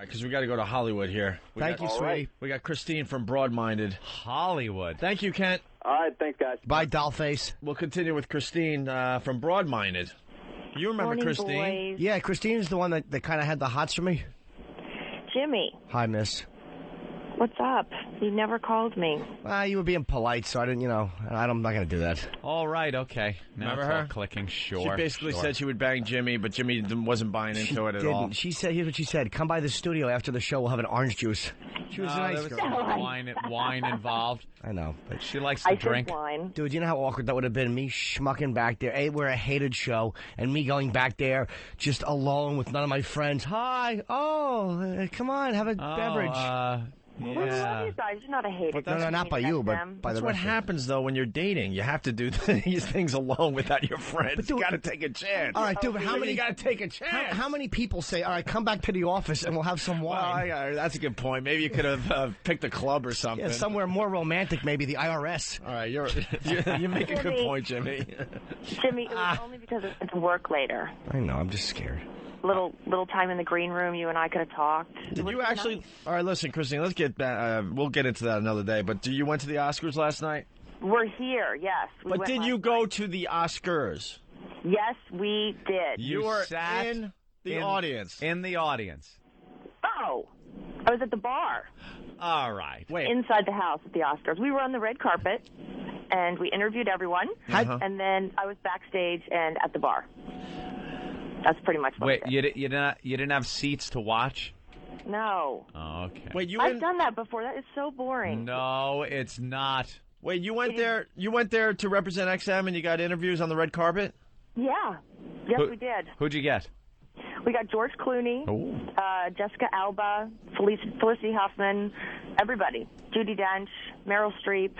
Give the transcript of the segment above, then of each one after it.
Because we got to go to Hollywood here. Thank you, sweetie. We got Christine from Broadminded. Hollywood. Thank you, Kent. All right, thanks, guys. Bye, dollface. We'll continue with Christine from Broadminded. You remember Morning, Christine? boys. Yeah, Christine's the one that kind of had the hots for me. Jimmy, Hi, miss. what's up? You never called me. You were being polite, so I didn't, I'm not going to do that. All right, okay. Now Remember it's all her? clicking. Sure. She basically sure. said she would bang Jimmy, but Jimmy wasn't buying into it at all. She said, here's what she said. Come by the studio after the show. We'll have an orange juice. She was a There nice was girl. some wine involved. I know. But She likes I to said drink. wine. dude, you know how awkward that would have been? Me schmucking back there. We're a hated show, and me going back there just alone with none of my friends. Hi. Oh, come on, have a beverage. We love you guys. You're not a hater. No, not by you, but by That's the what rest of them. happens, though, when you're dating. You have to do these things alone without your friends. But You dude- got to take a chance. All right, dude, but how many? You got to take a chance. How many people say, all right, come back to the office and we'll have some Well, wine? that's a good point. Maybe you could have picked a club or something. Yeah, somewhere more romantic, maybe the IRS. All right, you make a good Jimmy. point, Jimmy. Jimmy, it was only because I had to work later. I know, I'm just scared. Little time in the green room, you and I could have talked. Did you actually? All right, listen, Christine. Let's get back. We'll get into that another day. But you went to the Oscars last night? We're here, yes. We But went did last you go night. to the Oscars? Yes, we did. You were sat in the audience. In the audience. Oh, I was at the bar All right. Wait. inside the house at the Oscars. We were on the red carpet, and we interviewed everyone. Uh-huh. And then I was backstage and at the bar. That's pretty much what Wait, I did. you didn't have seats to watch? No. Oh, okay. Wait, you I've went? done that before. That is so boring. No, it's not. Wait, you went there? You went there to represent XM, and you got interviews on the red carpet? Yeah. Yes, Who- we did. Who'd you get? We got George Clooney, Jessica Alba, Felicity Huffman, everybody. Judi Dench, Meryl Streep.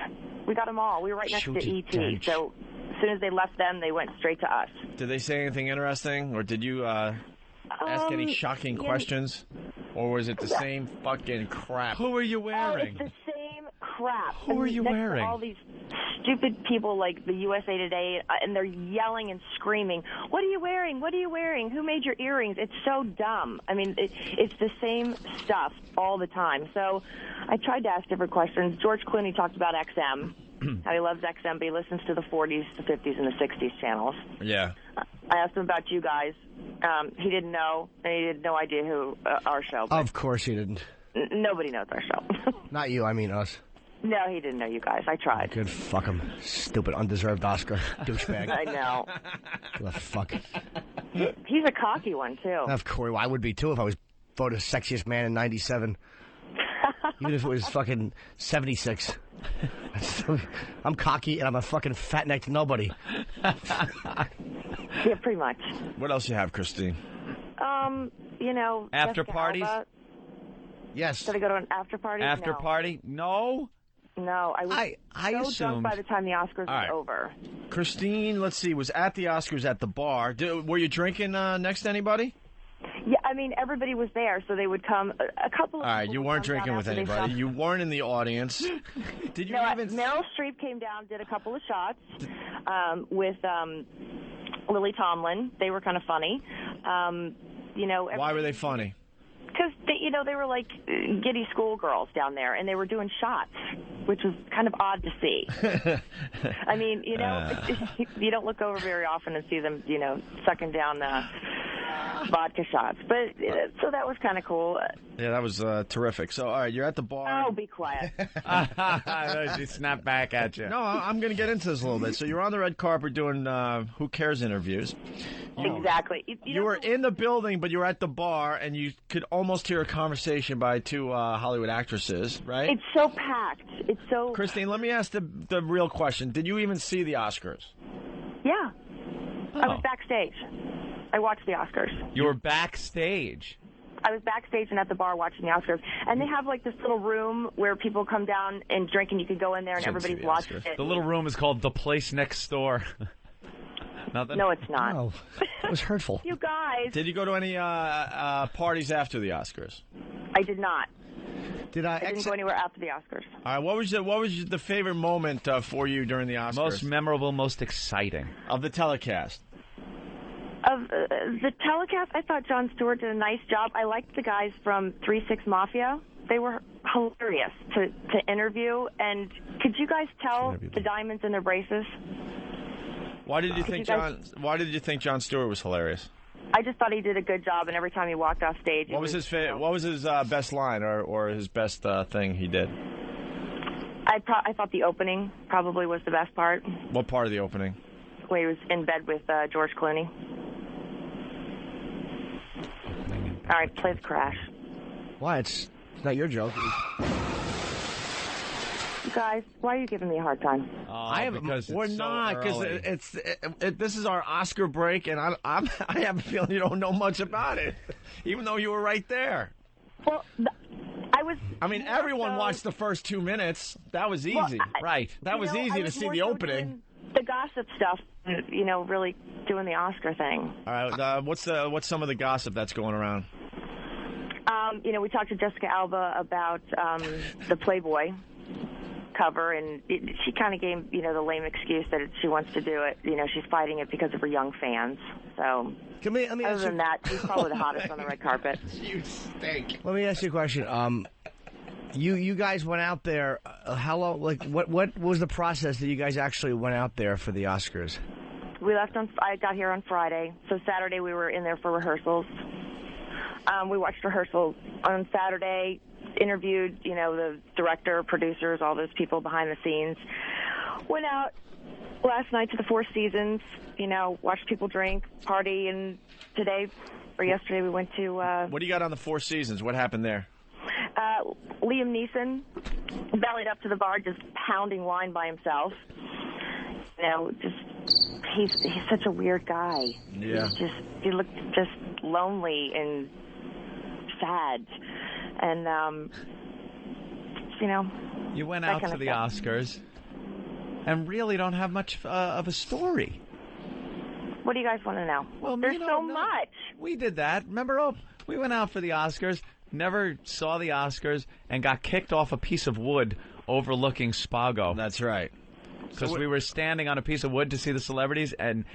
We got them all. We were right next to Judi E.T. Dench. So as soon as they left them, they went straight to us. Did they say anything interesting, or did you ask any shocking questions, or was it the same fucking crap? Who were you Oh, wearing? it's the same crap. Who are you next to wearing? all these stupid people like the USA Today, and they're yelling and screaming, "What are you wearing? What are you wearing? Who made your earrings?" It's so dumb. I mean, it's the same stuff all the time. So I tried to ask different questions. George Clooney talked about XM, how he loves XM, but he listens to the 40s, the 50s, and the 60s channels. Yeah. I asked him about you guys. He didn't know, and he had no idea who our show. Of course you didn't. Nobody knows our show. Not you, I mean us. No, he didn't know you guys. I tried. Good fuck him. Stupid, undeserved Oscar. Douchebag. I know. The fuck. He's a cocky one, too. Of course, well, I would be too if I was voted sexiest man in 97. Even if it was fucking 76. I'm cocky and I'm a fucking fat-necked nobody. Yeah, pretty much. What else you have, Christine? After Jessica parties? Alba. Yes. Did I go to an after party? After No. party? No. No, I was I so drunk assumed. by the time the Oscars All right. was over. Christine, let's see, was at the Oscars at the bar. Were you drinking next to anybody? Yeah, I mean, everybody was there, so they would come. A couple of All right, people you would weren't come down drinking with after they anybody. saw- You weren't in the audience. Did you No, even? Meryl Streep came down, did a couple of shots with Lily Tomlin. They were kind of funny. Why were they funny? Because they were like giddy schoolgirls down there, and they were doing shots, which was kind of odd to see. I mean, you don't look over very often and see them, sucking down vodka shots. But so that was kind of cool. Yeah, that was terrific. So, all right, you're at the bar. Oh, be quiet. She snapped back at you. No, I'm going to get into this a little bit. So you're on the red carpet doing Who Cares interviews. Exactly. You were in the building, but you were at the bar, and you could almost hear a conversation by two Hollywood actresses, right? It's so packed. It's so... Christine, let me ask the real question. Did you even see the Oscars? Yeah. I was Oh. backstage. I watched the Oscars. You were backstage. I was backstage and at the bar watching the Oscars. And they have, like, this little room where people come down and drink, and you can go in there and Shouldn't see everybody's the watching Oscars. it. The little room is called The Place Next Door. Nothing? No, it's not. Oh, that was hurtful. You guys. Did you go to any parties after the Oscars? I did not. Did I? I didn't go anywhere after the Oscars. All right, what was the favorite moment for you during the Oscars? Most memorable, most exciting. Of the telecast. Of the telecast, I thought Jon Stewart did a nice job. I liked the guys from 3-6 Mafia. They were hilarious to interview. And could you guys tell the diamonds in their braces? Why did you think Jon Stewart was hilarious? I just thought he did a good job, and every time he walked off stage, What was his best line or his best thing he did? I thought the opening probably was the best part. What part of the opening? Where he was in bed with George Clooney. All right, play the crash. Why? It's not your joke. You guys, why are you giving me a hard time? We're not, because this is our Oscar break, and I have a feeling you don't know much about it, even though you were right there. Well, everyone watched the first 2 minutes. That was easy, right? That was easy to see the opening. The gossip stuff, really doing the Oscar thing. All right, what's some of the gossip that's going around? We talked to Jessica Alba about the Playboy cover, and she kind of gave, the lame excuse that she wants to do it. She's fighting it because of her young fans. So, other than that, she's probably the hottest on the red carpet. You stink. Let me ask you a question. You guys went out there. How long? What was the process that you guys actually went out there for the Oscars? I got here on Friday, so Saturday we were in there for rehearsals. We watched rehearsals on Saturday. Interviewed, the director, producers, all those people behind the scenes. Went out last night to the Four Seasons. Watched people drink, party, and yesterday we went to. What do you got on the Four Seasons? What happened there? Liam Neeson bellied up to the bar, just pounding wine by himself. He's such a weird guy. Yeah. He looked just lonely and sad, and You went out to the Oscars and really don't have much of a story. What do you guys want to know? Well, there's so much. We did that. Remember, we went out for the Oscars, never saw the Oscars, and got kicked off a piece of wood overlooking Spago. That's right. Because we were standing on a piece of wood to see the celebrities, and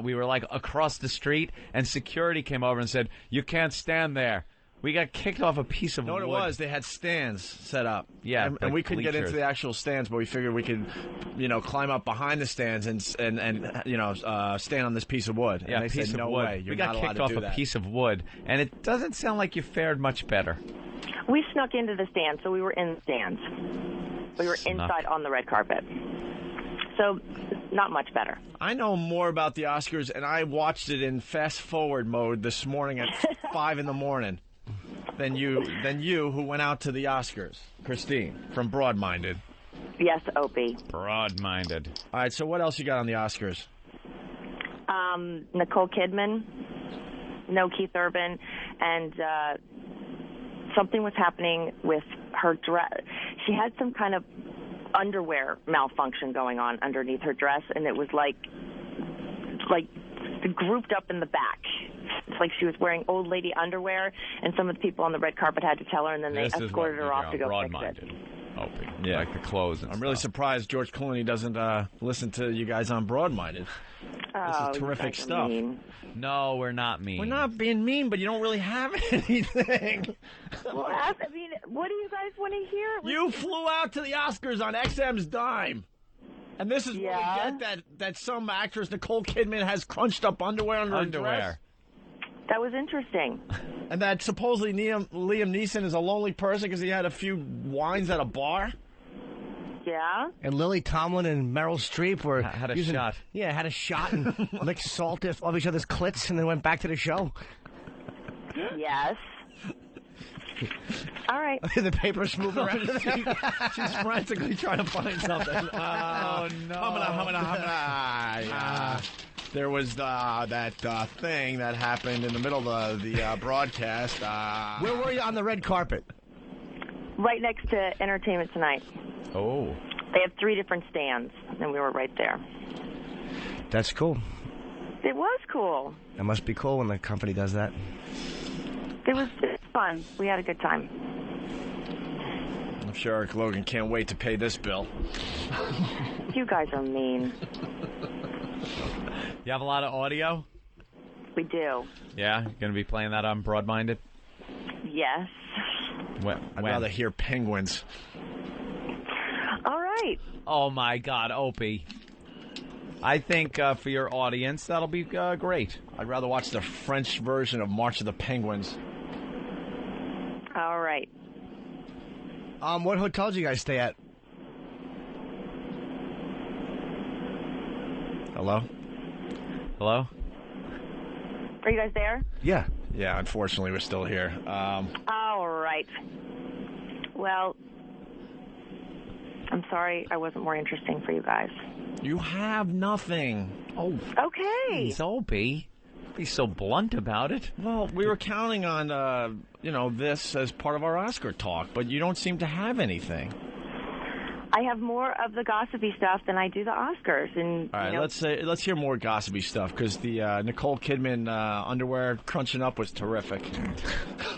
we were across the street, and security came over and said, "You can't stand there." We got kicked off a piece of wood. No, it was. They had stands set up. Yeah, and we couldn't get into the actual stands, but we figured we could, climb up behind the stands and stand on this piece of wood. Yeah, and they piece said, of no wood. way. You're we got not kicked allowed off to do a that. piece of wood, and it doesn't sound like you fared much better. We snuck into the stands, so we were in the stands. We were inside on the red carpet. So, not much better. I know more about the Oscars, and I watched it in fast-forward mode this morning at 5 in the morning. Than you who went out to the Oscars. Christine, from Broadminded. Yes, Opie. Broadminded. All right, so what else you got on the Oscars? Nicole Kidman, no Keith Urban, and something was happening with her dress. She had some kind of underwear malfunction going on underneath her dress, and it was like grouped up in the back. It's like she was wearing old lady underwear, and some of the people on the red carpet had to tell her, and then they escorted her off to go fix it. Opie. Yeah, like the clothes and I'm really surprised George Clooney doesn't listen to you guys on Broadminded. This is terrific stuff. Mean. No, we're not mean. We're not being mean, but you don't really have anything. Well, what do you guys want to hear? You flew out to the Oscars on XM's dime. And this is where we get that some actress, Nicole Kidman, has crunched up underwear under her dress. That was interesting. And that supposedly Liam Neeson is a lonely person because he had a few wines at a bar. Yeah. And Lily Tomlin and Meryl Streep were had a shot. Yeah, had a shot and licked salt off each other's clits and then went back to the show. Yes. All right. The paper's moving around. She's frantically trying to find something. Oh, no. There was that thing that happened in the middle of the broadcast. Where were you on the red carpet? Right next to Entertainment Tonight. Oh. They have 3 different stands, and we were right there. That's cool. It was cool. That must be cool when the company does that. It was fun. We had a good time. I'm sure Eric Logan can't wait to pay this bill. You guys are mean. You have a lot of audio? We do. Yeah, you're going to be playing that on Broadminded? Yes. I'd rather hear Penguins. All right. Oh, my God, Opie. I think for your audience, that'll be great. I'd rather watch the French version of March of the Penguins. All right. What hotel do you guys stay at? Hello? Hello? Are you guys there? Yeah. Yeah, unfortunately, we're still here. All right. Well, I'm sorry I wasn't more interesting for you guys. You have nothing. Oh, Okay. He's Opie. He's so blunt about it. well, we were counting on, this as part of our Oscar talk, but you don't seem to have anything. I have more of the gossipy stuff than I do the Oscars. And All right, let's hear more gossipy stuff, because the Nicole Kidman underwear crunching up was terrific.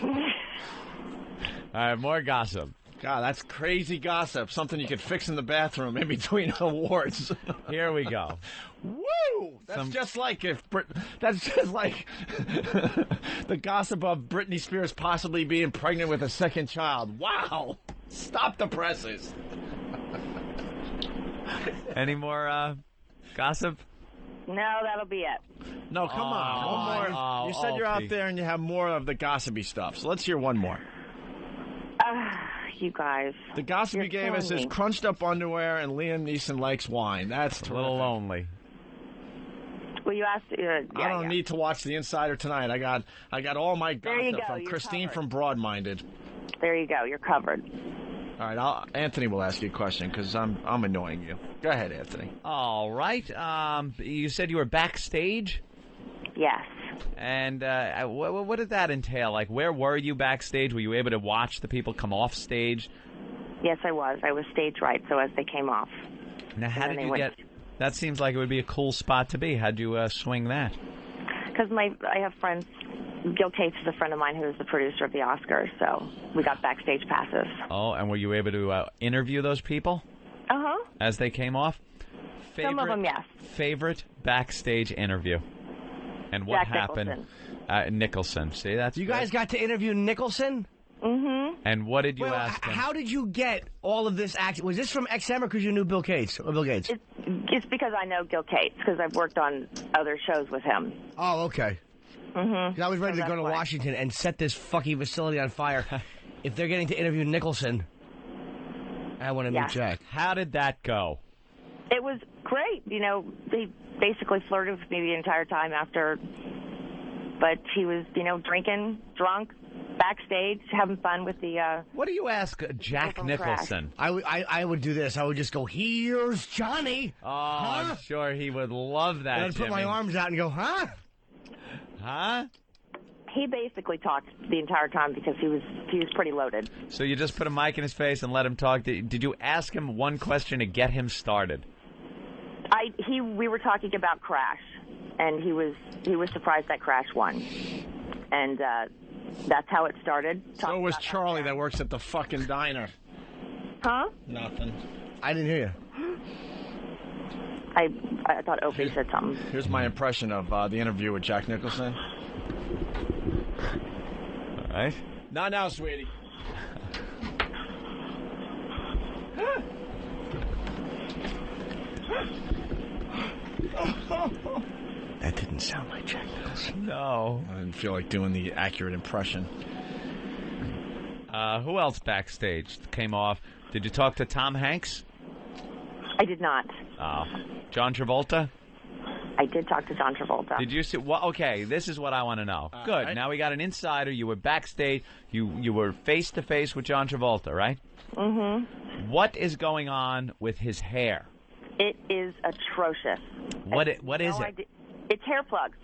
All right, more gossip. God, that's crazy gossip. Something you could fix in the bathroom in between awards. Here we go. Woo! That's just like that's just like the gossip of Britney Spears possibly being pregnant with a second child. Wow! Stop the presses. Any more gossip? no, that'll be it. No, come on. One more. You said you're out Opie. there and you have more of the gossipy stuff. So let's hear one more. You guys. The gossip You're you gave us killing is me. crunched up underwear and Liam Neeson likes wine. That's A terrific. little lonely. Well, you asked. I don't need to watch The Insider tonight. I got all my There you gossip go. from You're Christine covered. from Broadminded. There you go. You're covered. All right, Anthony will ask you a question because I'm annoying you. Go ahead, Anthony. All right. You said you were backstage? Yes. And what did that entail? Like, where were you backstage? Were you able to watch the people come off stage? Yes, I was. I was stage right, so as they came off. Now, how And did then you they get... went- That seems like it would be a cool spot to be. How'd you swing that? Because I have friends. Gil Cates is a friend of mine who is the producer of the Oscars, so we got backstage passes. Oh, and were you able to interview those people Uh-huh. as they came off? Some of them, yes. Favorite backstage interview? And what Jack happened? Nicholson. See, that's You good. guys got to interview Nicholson? Mm-hmm. And what did you Well, ask him? how did you get all of this act? Was this from XM or because you knew Bill Gates? Or Bill Gates? It's because I know Gil Cates, because I've worked on other shows with him. Oh, okay. Mm-hmm. I was ready to So go to that's why. Washington and set this fucking facility on fire. If they're getting to interview Nicholson, I want to Yeah. meet Jack. How did that go? It was great. He basically flirted with me the entire time after, but he was, drinking, drunk, backstage, having fun with the, What do you ask Jack From Crash. Nicholson? I would do this. I would just go, "Here's Johnny." Oh, I'm sure he would love that, And I'd put my Jimmy. arms out and go, "Huh?" Huh? he basically talked the entire time because he was pretty loaded. So you just put a mic in his face and let him talk? Did you ask him one question to get him started? We were talking about Crash, and he was surprised that Crash won, and that's how it started. So Talking was about Charlie that works at the fucking diner. Huh? Nothing. I didn't hear you. I thought Opie said something. Here's my impression of the interview with Jack Nicholson. All right. Not now, sweetie. That didn't sound like Jack Nicholson. No. I didn't feel like doing the accurate impression. Who else backstage came off? Did you talk to Tom Hanks? I did not. John Travolta? I did talk to John Travolta. Did you see? Well, okay, this is what I want to know. Good. Now we got an insider. You were backstage. You were face to face with John Travolta, right? Mm-hmm. What is going on with his hair? It is atrocious. What is it? It's hair plugs.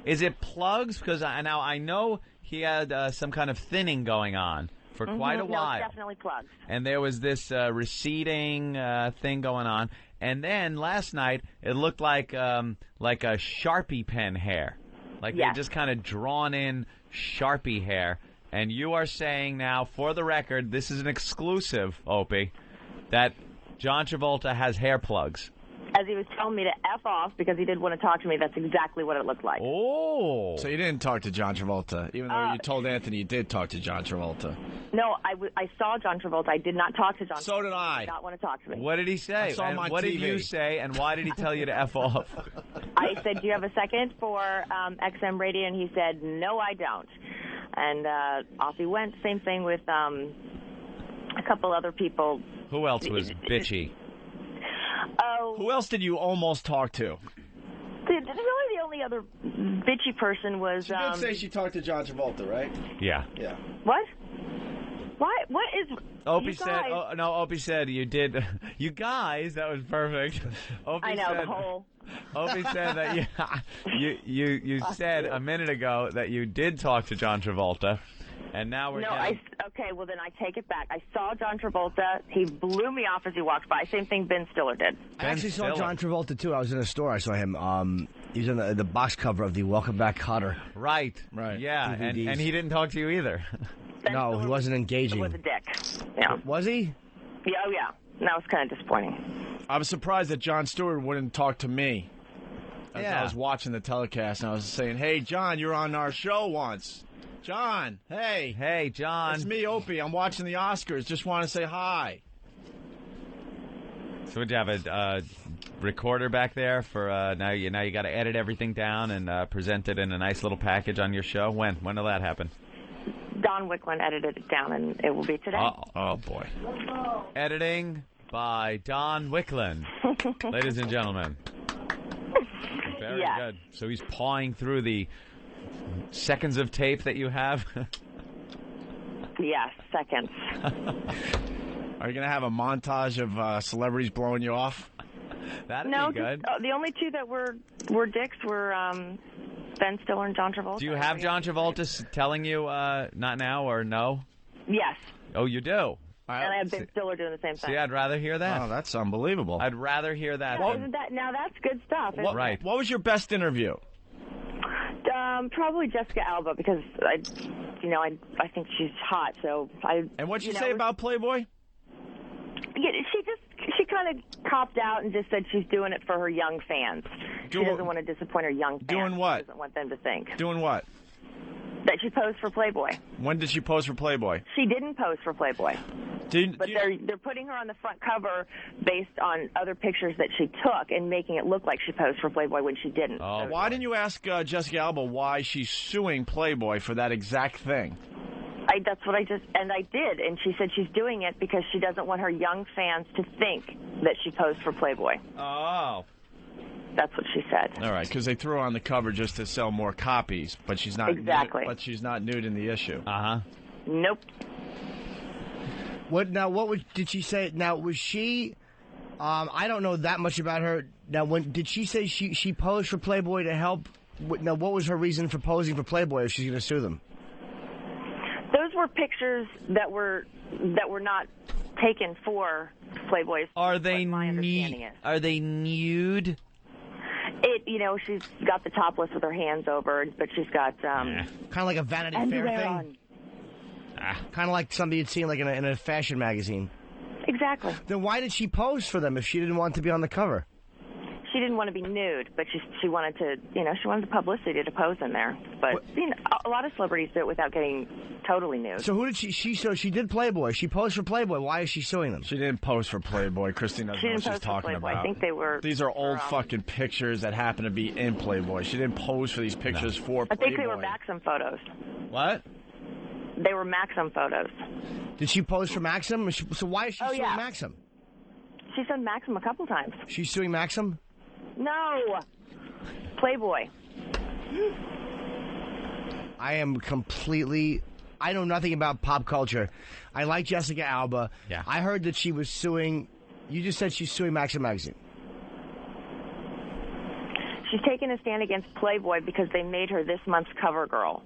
Is it plugs? Because I know he had some kind of thinning going on for quite a while. No, it's definitely plugs. And there was this receding thing going on. And then last night, it looked like a Sharpie pen hair. Like they Yes. just kind of drawn in Sharpie hair. And you are saying now, for the record, this is an exclusive, Opie, that John Travolta has hair plugs. as he was telling me to F off because he didn't want to talk to me, that's exactly what it looked like. Oh. So you didn't talk to John Travolta, even though you told Anthony you did talk to John Travolta. No, I saw John Travolta. I did not talk to John Travolta. So did I. He did not want to talk to me. What did he say? I saw him on what TV. did you say, and why did he tell you to F off? I said, do you have a second for XM Radio? And he said, no, I don't. And off he went. Same thing with a couple other people. Who else was bitchy? Oh, Who else did you almost talk to? really the only other bitchy person was... She did say she talked to John Travolta, right? Yeah. Yeah. What? What is... Opie you said, guys- Opie said you did. You guys, that was perfect. Opie I know, said, the whole... Opie said that you said a minute ago that you did talk to John Travolta, and now we're No, getting... okay, well then I take it back. I saw John Travolta. He blew me off as he walked by. Same thing Ben Stiller did. I actually saw Stiller. John Travolta, too. I was in a store. I saw him. He was on the box cover of the Welcome Back Cotter. Right. Yeah, DVDs. and he didn't talk to you either. Ben No, Stiller he wasn't engaging. was a dick. Yeah. Was he? Yeah, oh yeah. That was kind of disappointing. I was surprised that Jon Stewart wouldn't talk to me. As Yeah. I was watching the telecast, and I was saying, hey, John, you're on our show once. John, hey. Hey, John. It's me, Opie. I'm watching the Oscars. Just want to say hi. So would you have a recorder back there for now? You got to edit everything down and present it in a nice little package on your show. When will that happen? Don Wicklund edited it down, and it will be today. Oh, boy. Editing by Don Wicklund, ladies and gentlemen. Very Yes. good. So he's pawing through the seconds of tape that you have. Yes, seconds. Are you going to have a montage of celebrities blowing you off? That'd No, be good. the only two that were dicks were Ben Stiller and John Travolta. Do you have John Travolta telling you not now or no? Yes. Oh, you do? And I have Ben Stiller doing the same thing. See, I'd rather hear that. Oh, that's unbelievable. I'd rather hear that. Well, than- now that's good stuff. isn't Right. What was your best interview? it? Probably Jessica Alba because I think she's hot. So And what'd she say about Playboy? Yeah, she kind of copped out and just said she's doing it for her young fans. She doesn't want to disappoint her young fans. Doing what? She doesn't want them to think Doing what? that she posed for Playboy. When did she pose for Playboy? She didn't pose for Playboy. But they're putting her on the front cover based on other pictures that she took and making it look like she posed for Playboy when she didn't. Oh, So- Why didn't you ask Jessica Alba why she's suing Playboy for that exact thing? That's what I did, and she said she's doing it because she doesn't want her young fans to think that she posed for Playboy. Oh. That's what she said. All right, because they threw her on the cover just to sell more copies, but she's not Exactly. But she's not nude in the issue. Uh-huh. Nope. Did she say? Now, was she? I don't know that much about her. Now, did she say she posed for Playboy to help? Now, what was her reason for posing for Playboy if she's going to sue them? Those were pictures that were not taken for Playboys. Are they my understanding is. Are they nude? She's got the topless with her hands over, but she's got Kind of like a Vanity Fair underwear thing. on. Kind of like something you'd seen like in a fashion magazine. Exactly. Then why did she pose for them if she didn't want to be on the cover? She didn't want to be nude, but she wanted to, she wanted the publicity to pose in there. But a lot of celebrities do it without getting totally nude. So who did she did Playboy. She posed for Playboy. Why is she suing them? She didn't pose for Playboy. Christine doesn't She know didn't what she's pose for talking Playboy. about. I think they were. These are old were, fucking pictures that happen to be in Playboy. She didn't pose for these pictures for I Playboy. think they were Maxim photos. What? They were Maxim photos. Did she pose for Maxim? So why is she suing yeah. Maxim? She's done Maxim a couple times. She's suing Maxim? No. Playboy. I know nothing about pop culture. I like Jessica Alba. Yeah. I heard that she was suing. You just said she's suing Maxim magazine. She's taken a stand against Playboy because they made her this month's cover girl.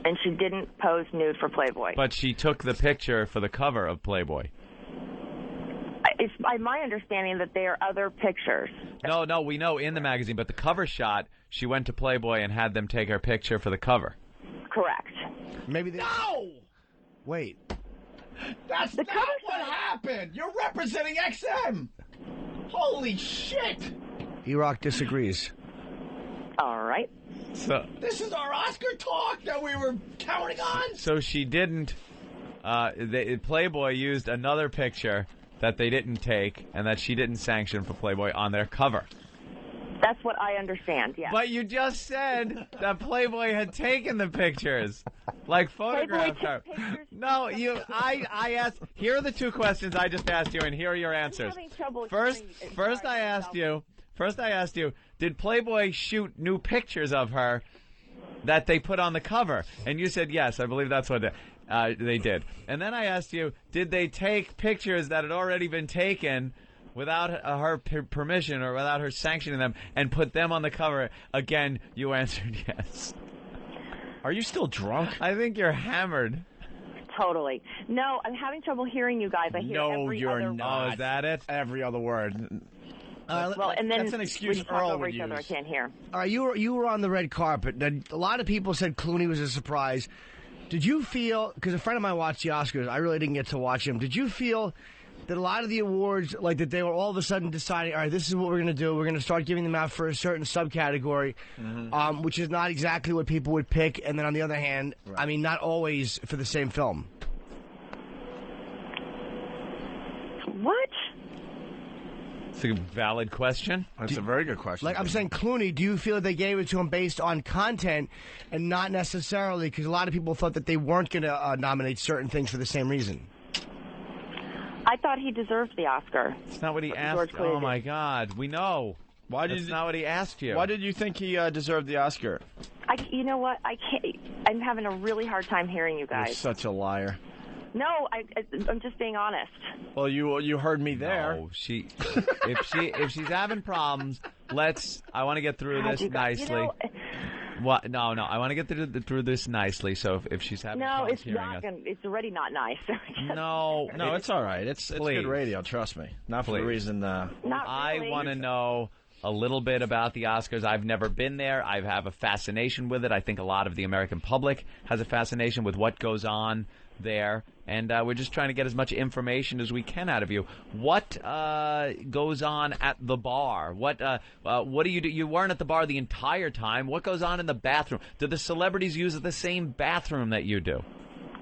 And she didn't pose nude for Playboy. But she took the picture for the cover of Playboy. It's my understanding that there are other pictures. No, we know in the magazine, but the cover shot, she went to Playboy and had them take her picture for the cover. Correct. Maybe they. No! Wait. That's The not cover what happened! You're representing XM! Holy shit! E-Rock disagrees. All right. So This is our Oscar talk that we were counting on. So she didn't. Playboy used another picture that they didn't take and that she didn't sanction for Playboy on their cover. That's what I understand, yeah. But you just said that Playboy had taken the pictures, like photographed her. No, I asked. Here are the two questions I just asked you, and here are your answers. First I asked you, did Playboy shoot new pictures of her that they put on the cover? And you said yes. I believe that's what they did. And then I asked you, did they take pictures that had already been taken without her permission or without her sanctioning them and put them on the cover? Again, you answered yes. Are you still drunk? I think you're hammered. Totally. No, I'm having trouble hearing you guys. I hear every other word. Oh, is that it? Every other word. Well, and then that's an excuse when you talk Earl over would each other, I use. can't hear. All right, you were on the red carpet. A lot of people said Clooney was a surprise. Did you feel, because a friend of mine watched the Oscars, I really didn't get to watch him. Did you feel that a lot of the awards, like that they were all of a sudden deciding, all right, this is what we're going to do. We're going to start giving them out for a certain subcategory, which is not exactly what people would pick. And then on the other hand, right. I mean, not always for the same film. What? It's a valid question. That's a very good question. Like I'm saying, Clooney, do you feel that they gave it to him based on content and not necessarily, because a lot of people thought that they weren't going to nominate certain things for the same reason? I thought he deserved the Oscar. It's not what he asked. Oh, my God. We know. That's not what he asked you. Why did you think he deserved the Oscar? You know what? I can't. I'm having a really hard time hearing you guys. You're such a liar. No, I'm just being honest. Well, you heard me there. No, if she's having problems, I want to get through this nicely. You know, What? No. I want to get through this nicely. So if she's having problems it's not. It's already not nice. No, it's all right. It's good radio. Trust me. Not for the reason. Not really. I want to know a little bit about the Oscars. I've never been there. I have a fascination with it. I think a lot of the American public has a fascination with what goes on there. And we're just trying to get as much information as we can out of you. What goes on at the bar? What do you do? You weren't at the bar the entire time. What goes on in the bathroom? Do the celebrities use the same bathroom that you do?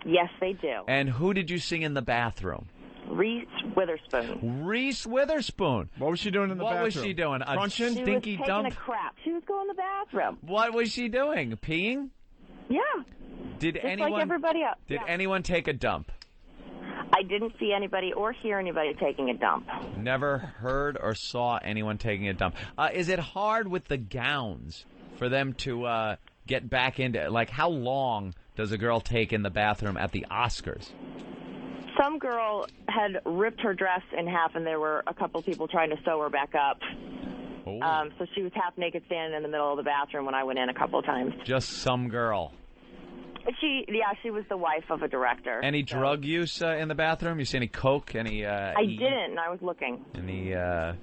Yes, they do. And who did you see in the bathroom? Reese Witherspoon. Reese Witherspoon. What was she doing in the bathroom? What was she doing? A Crunching? stinky She was dump? taking a crap. She was going to the bathroom. What was she doing? Peeing? Yeah. Did Just anyone? like everybody else. Did anyone take a dump? I didn't see anybody or hear anybody taking a dump. Never heard or saw anyone taking a dump. Is it hard with the gowns for them to get back into? Like, how long does a girl take in the bathroom at the Oscars? Some girl had ripped her dress in half, and there were a couple people trying to sew her back up. Oh. So she was half naked standing in the middle of the bathroom when I went in a couple of times. Just some girl. She was the wife of a director. Any drug use in the bathroom? You see any coke? Any? I didn't, and I was looking. Any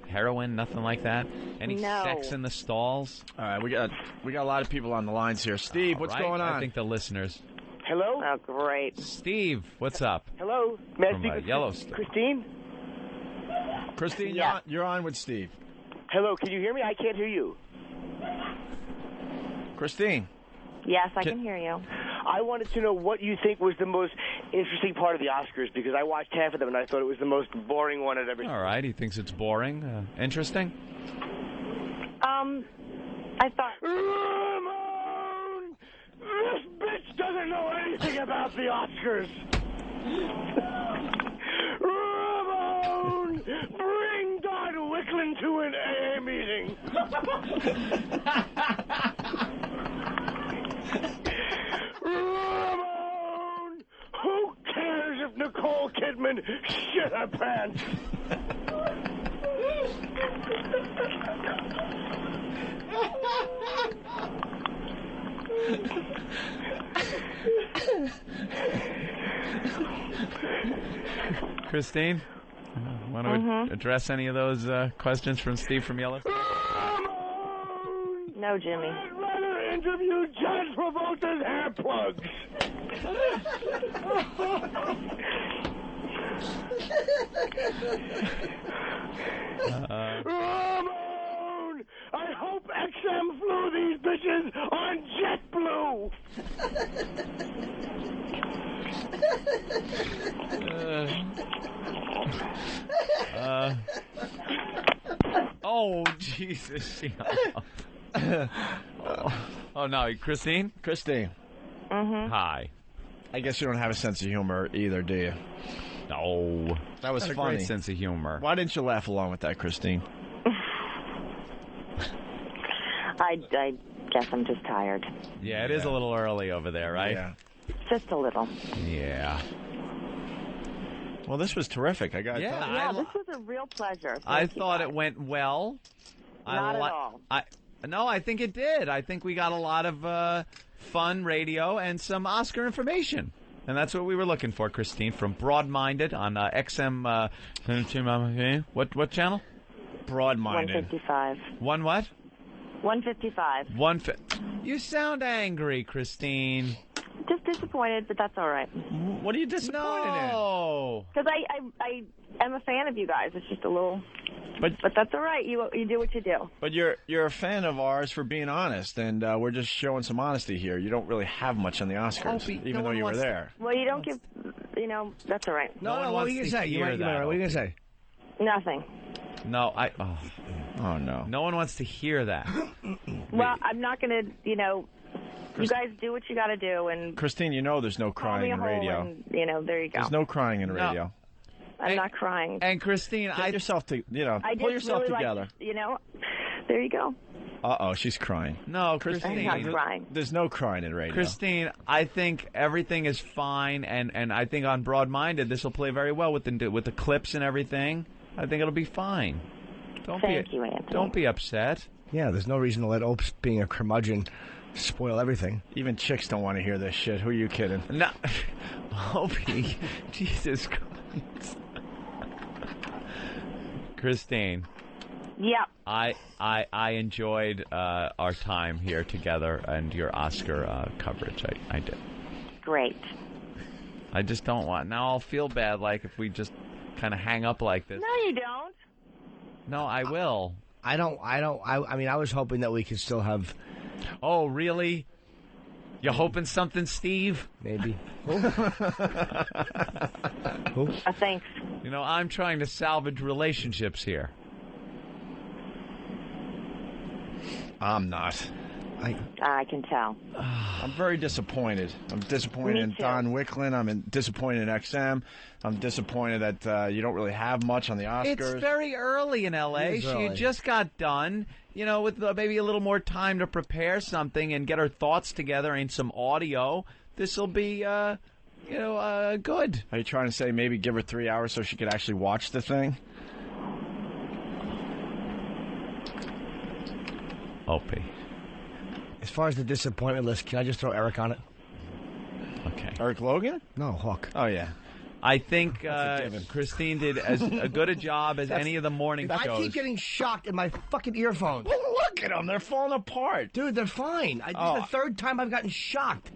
heroin? Nothing like that. Any sex in the stalls? All right, we got a lot of people on the lines here. Steve, what's going on? I think the listeners. Hello? Oh, great. Steve, what's up? Hello? May I From, speak with Yellowstone. Christine? Christine, Yeah. you're on with Steve. Hello, can you hear me? I can't hear you. Christine. Yes, I can hear you. I wanted to know what you think was the most interesting part of the Oscars, because I watched half of them and I thought it was the most boring one I'd ever seen. All right, he thinks it's boring. Interesting? I thought... Ramon! This bitch doesn't know anything about the Oscars! Ramon! Bring Don Wicklund to an AA meeting! Ramon! Who cares if Nicole Kidman shit her pants? Christine, want to address any of those questions from Steve from Yellowstone? No, Jimmy. I'd rather interview John Travolta's hair plugs. Jesus. Oh, no. Christine? Christine. Mm-hmm. Hi. I guess you don't have a sense of humor either, do you? No. That was Got a funny. great sense of humor. Why didn't you laugh along with that, Christine? I guess I'm just tired. Yeah, it is a little early over there, right? Yeah. Just a little. Yeah. Well, this was terrific. I got to tell you. Yeah, this was a real pleasure. I Thank you, thought guys. it went well. Not at all. No, I think it did. I think we got a lot of fun radio and some Oscar information. And that's what we were looking for, Christine, from Broadminded on XM. What channel? Broadminded. 155. One what? 155. You sound angry, Christine. Just disappointed, but that's all right. What are you disappointed No. Because I am a fan of you guys. It's just a little... But that's all right. You do what you do. But you're a fan of ours for being honest, and we're just showing some honesty here. You don't really have much on the Oscars, Opie, even though you were there. Well, you don't give... that's all right. No, what are you going to say? You might, what are you going to say? Nothing. No, Oh, no. no one wants to hear that. Well, I'm not going to, you guys do what you got to do, and Christine, you know there's no call me crying a in hole, radio. and, there you go. There's no crying in radio. I'm not crying. And Christine, Get yourself to, I pull just yourself really together. There you go. Uh-oh, she's crying. No, I'm Christine. not crying. There's no crying in radio. Christine, I think everything is fine, and I think on Broadminded this will play very well with the clips and everything. I think it'll be fine. Thank you, Anthony. Don't be upset. Yeah, there's no reason to let Opes being a curmudgeon spoil everything. Even chicks don't want to hear this shit. Who are you kidding? No, Opie, Jesus Christ, Christine. Yep. I enjoyed our time here together and your Oscar coverage. I did. Great. I just don't want. Now I'll feel bad, like if we just kind of hang up like this. No, you don't. No, I will. I mean, I was hoping that we could still have... Oh, really? You hoping something, Steve? Maybe. Thanks. I'm trying to salvage relationships here. I'm not. I can tell. I'm very disappointed. I'm disappointed Me in too. Don Wicklin. I'm disappointed in XM. I'm disappointed that you don't really have much on the Oscars. It's very early in L.A. It is She early. just got done, with maybe a little more time to prepare something and get her thoughts together and some audio. This will be, good. Are you trying to say maybe give her 3 hours so she could actually watch the thing? Opie. As far as the disappointment list, can I just throw Eric on it? Okay. Eric Logan? No, Hawk. Oh, yeah. I think a given. Christine did as good a job as any of the morning shows. I keep getting shocked in my fucking earphones. Look at them. They're falling apart. Dude, they're fine. This is the third time I've gotten shocked.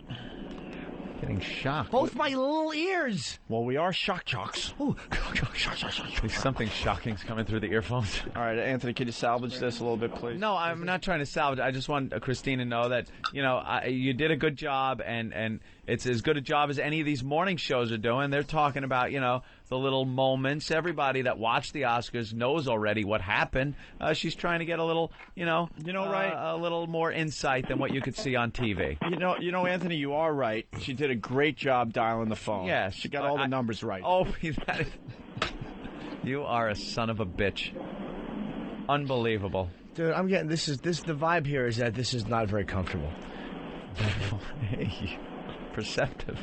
Getting shocked. Both my little ears. Well, we are shock jocks. Ooh. There's something shocking's coming through the earphones. All right, Anthony, can you salvage this a little bit, please? No, I'm not trying to salvage. I just want Christine to know that you did a good job, and it's as good a job as any of these morning shows are doing. They're talking about the little moments. Everybody that watched the Oscars knows already what happened. She's trying to get a little right, a little more insight than what you could see on TV. Anthony, you are right. She did a great job dialing the phone. Yes, she got all the numbers right. Oh, you are a son of a bitch. Unbelievable. Dude, I'm getting the vibe here is that this is not very comfortable. Hey, perceptive.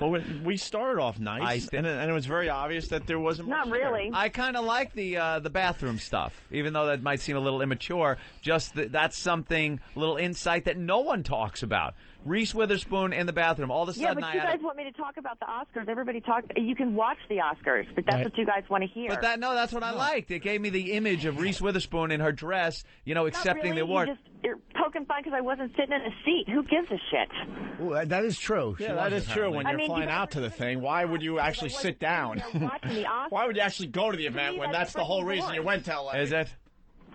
But we started off nice, and it was very obvious that there wasn't much Not really. I kind of like the bathroom stuff, even though that might seem a little immature. Just that's something, little insight that no one talks about. Reese Witherspoon in the bathroom. All of a Yeah, sudden, but you guys want me to talk about the Oscars. Everybody talks. You can watch the Oscars, but that's what you guys want to hear. But that's what I liked. It gave me the image of Reese Witherspoon in her dress, accepting the award. You're poking fun because I wasn't sitting in a seat. Who gives a shit? Ooh, that is true. Yeah, that is true. When you're flying out to the thing, why would you actually sit down? Why would you actually go to the event when that's the whole reason you went to LA? Is it?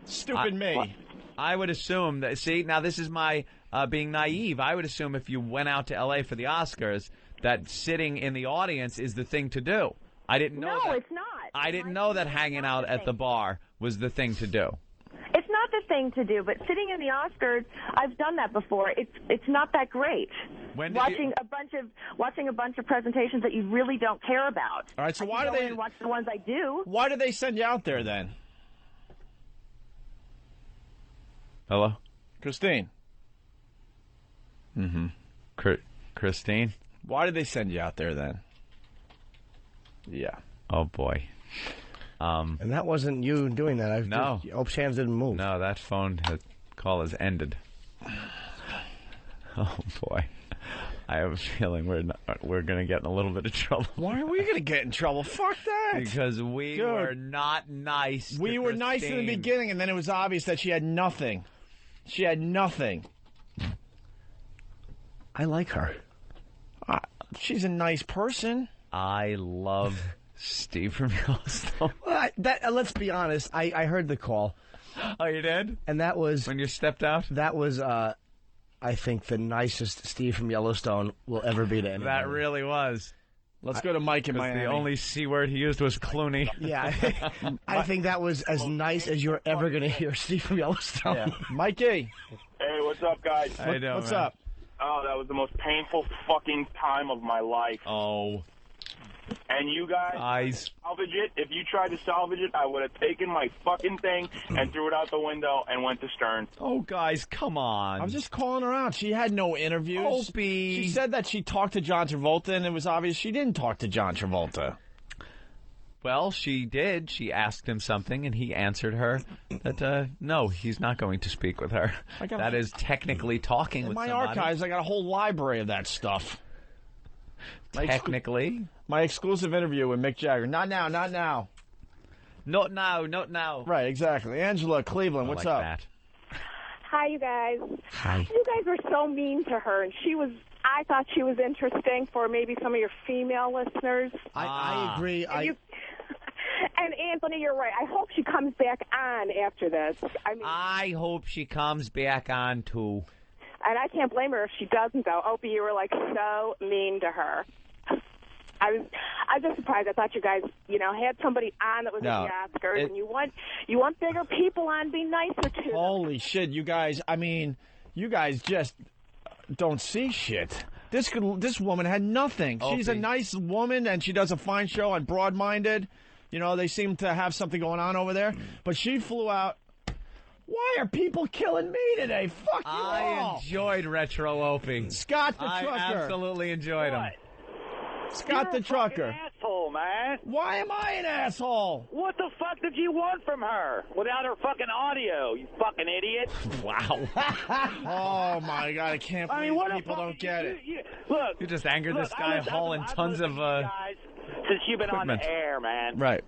Stupid me. I would assume that. See, now this is my being naive. I would assume if you went out to L.A. for the Oscars, that sitting in the audience is the thing to do. I didn't know. No, it's not. I didn't know that hanging out at the bar was the thing to do. It's not the thing to do, but sitting in the Oscars, I've done that before. It's not that great. Watching a bunch of presentations that you really don't care about. All right, so why do they watch the ones I do? Why do they send you out there then? Hello, Christine. Mm-hmm. Christine. Why did they send you out there then? Yeah. Oh boy. And that wasn't you doing that. No. Opie's hands didn't move. No, that phone call has ended. Oh boy. I have a feeling we're going to get in a little bit of trouble. Why are we going to get in trouble? Fuck that. Because we were not nice. We were nice in the beginning, and then it was obvious that she had nothing. She had nothing. I like her. She's a nice person. I love Steve from Yellowstone. Well, let's be honest. I heard the call. Oh, you did? And that was... When you stepped out? That was, I think, the nicest Steve from Yellowstone will ever be to anyone. That really was. Let's go to Mike in Miami. The only C word he used was Clooney. Yeah. I think that was as nice as you're ever going to hear Steve from Yellowstone. Yeah. Mikey. Hey, what's up, guys? How you doing, What's man? up? Oh, that was the most painful fucking time of my life. Oh. And you guys salvage it. If you tried to salvage it, I would have taken my fucking thing and threw it out the window and went to Stern. Oh, guys, come on. I'm just calling her out. She had no interviews. Opie. She said that she talked to John Travolta, and it was obvious she didn't talk to John Travolta. Well, she did. She asked him something, and he answered her that, no, he's not going to speak with her. That is technically talking with my somebody. archives, I got a whole library of that stuff. Technically? My exclusive interview with Mick Jagger. Not now, not now. Not now, not now. Right, exactly. Angela, Cleveland, what's up? That. Hi, you guys. Hi. You guys were so mean to her, and I thought she was interesting for maybe some of your female listeners. I agree. And Anthony, you're right. I hope she comes back on after this. I hope she comes back on, too. And I can't blame her if she doesn't, though. Opie, you were, so mean to her. I was just surprised. I thought you guys, had somebody on that was in the Oscars, and you want bigger people on. Be nicer to them. Holy shit, you guys! You guys just don't see shit. This woman had nothing. Opie. She's a nice woman, and she does a fine show on Broadminded. They seem to have something going on over there. But she flew out. Why are people killing me today? Fuck you all. I enjoyed Retro Opie. Scott the Trucker. I absolutely enjoyed him. Scott the Trucker. You're a fucking asshole, man. Why am I an asshole? What the fuck did you want from her without her fucking audio, you fucking idiot? Wow. Oh, my God. I can't believe people don't get it. Look. You just angered this guy hauling tons of... guys since you've been equipment. on the air, man. Right.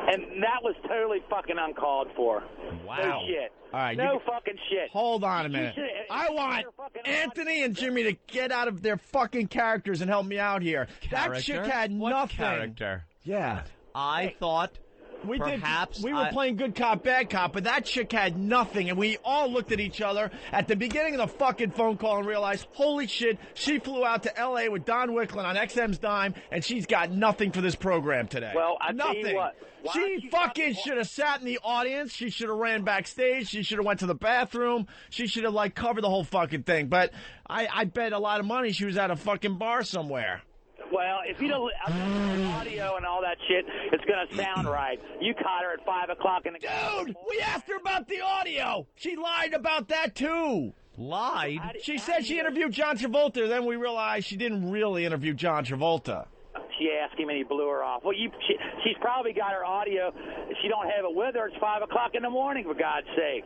And that was totally fucking uncalled for. Wow. No shit. All right. No fucking shit. Hold on a minute. I want Anthony and Jimmy to get out of their fucking characters and help me out here. Character? That chick had What nothing. character? Yeah. I thought We perhaps we were playing good cop, bad cop, but that chick had nothing, and we all looked at each other at the beginning of the fucking phone call and realized, holy shit, she flew out to L.A. with Don Wicklund on XM's dime, and she's got nothing for this program today. Well, I nothing. tell you what. She fucking should have sat in the audience. She should have ran backstage. She should have went to the bathroom. She should have, covered the whole fucking thing. But I bet a lot of money she was at a fucking bar somewhere. Well, if you don't audio and all that shit, it's going to sound right. You caught her at 5 o'clock in the... Dude, we asked her about the audio. She lied about that, too. Lied? She said she interviewed John Travolta, then we realized she didn't really interview John Travolta. She asked him and he blew her off. Well, she's probably got her audio. If she don't have it with her, it's 5 o'clock in the morning, for God's sake.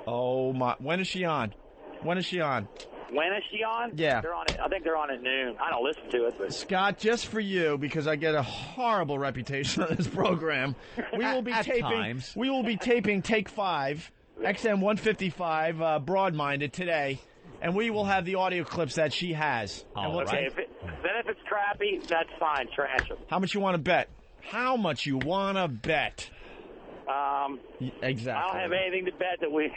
Oh, my. When is she on? When is she on? When is she on? Yeah. They're on it. I think they're on at noon. I don't listen to it, but... Scott, just for you, because I get a horrible reputation on this program, we will be taping. We will be taping Take 5, XM 155, Broadminded today, and we will have the audio clips that she has. Okay. Then if it's crappy, that's fine. Trash them. How much you want to bet? How much you want to bet? Exactly. I don't have anything to bet that we...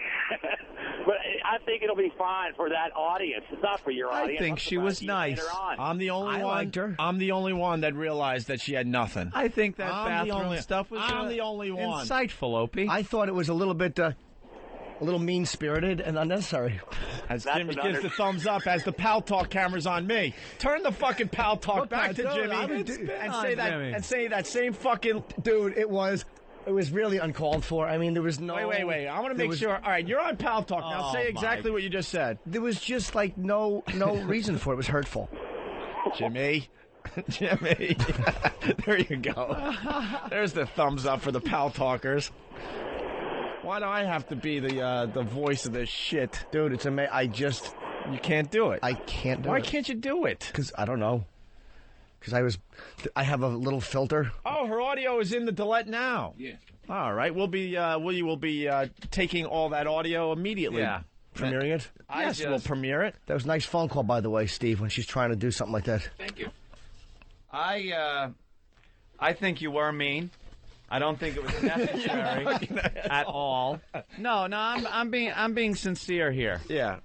But I think it'll be fine for that audience. It's not for your audience. I think she was nice. I'm the only one. Liked her. I'm the only one that realized that she had nothing. I think that bathroom stuff was I'm the only one. Insightful, Opie. I thought it was a little bit a little mean-spirited and unnecessary. As Jimmy gives the thumbs up, as the Pal Talk camera's on me. Turn the fucking Pal Talk back to Jimmy and say that same fucking... Dude, it was really uncalled for. I mean, there was no... Wait. I want to make sure. All right, you're on Pal Talk. Now say exactly what you just said. There was just, like, no reason for it. It was hurtful. Jimmy. There you go. There's the thumbs up for the Pal Talkers. Why do I have to be the voice of this shit? Dude, it's amazing. You can't do it. I can't do it. Why can't you do it? Because I don't know. Because I have a little filter. Oh, her audio is in the delete now. Yeah. All right. We'll be taking all that audio immediately. Yeah. Premiering it? Yes, we'll premiere it. That was a nice phone call, by the way, Steve, when she's trying to do something like that. Thank you. I think you were mean. I don't think it was necessary at all. No, I'm being sincere here. Yeah.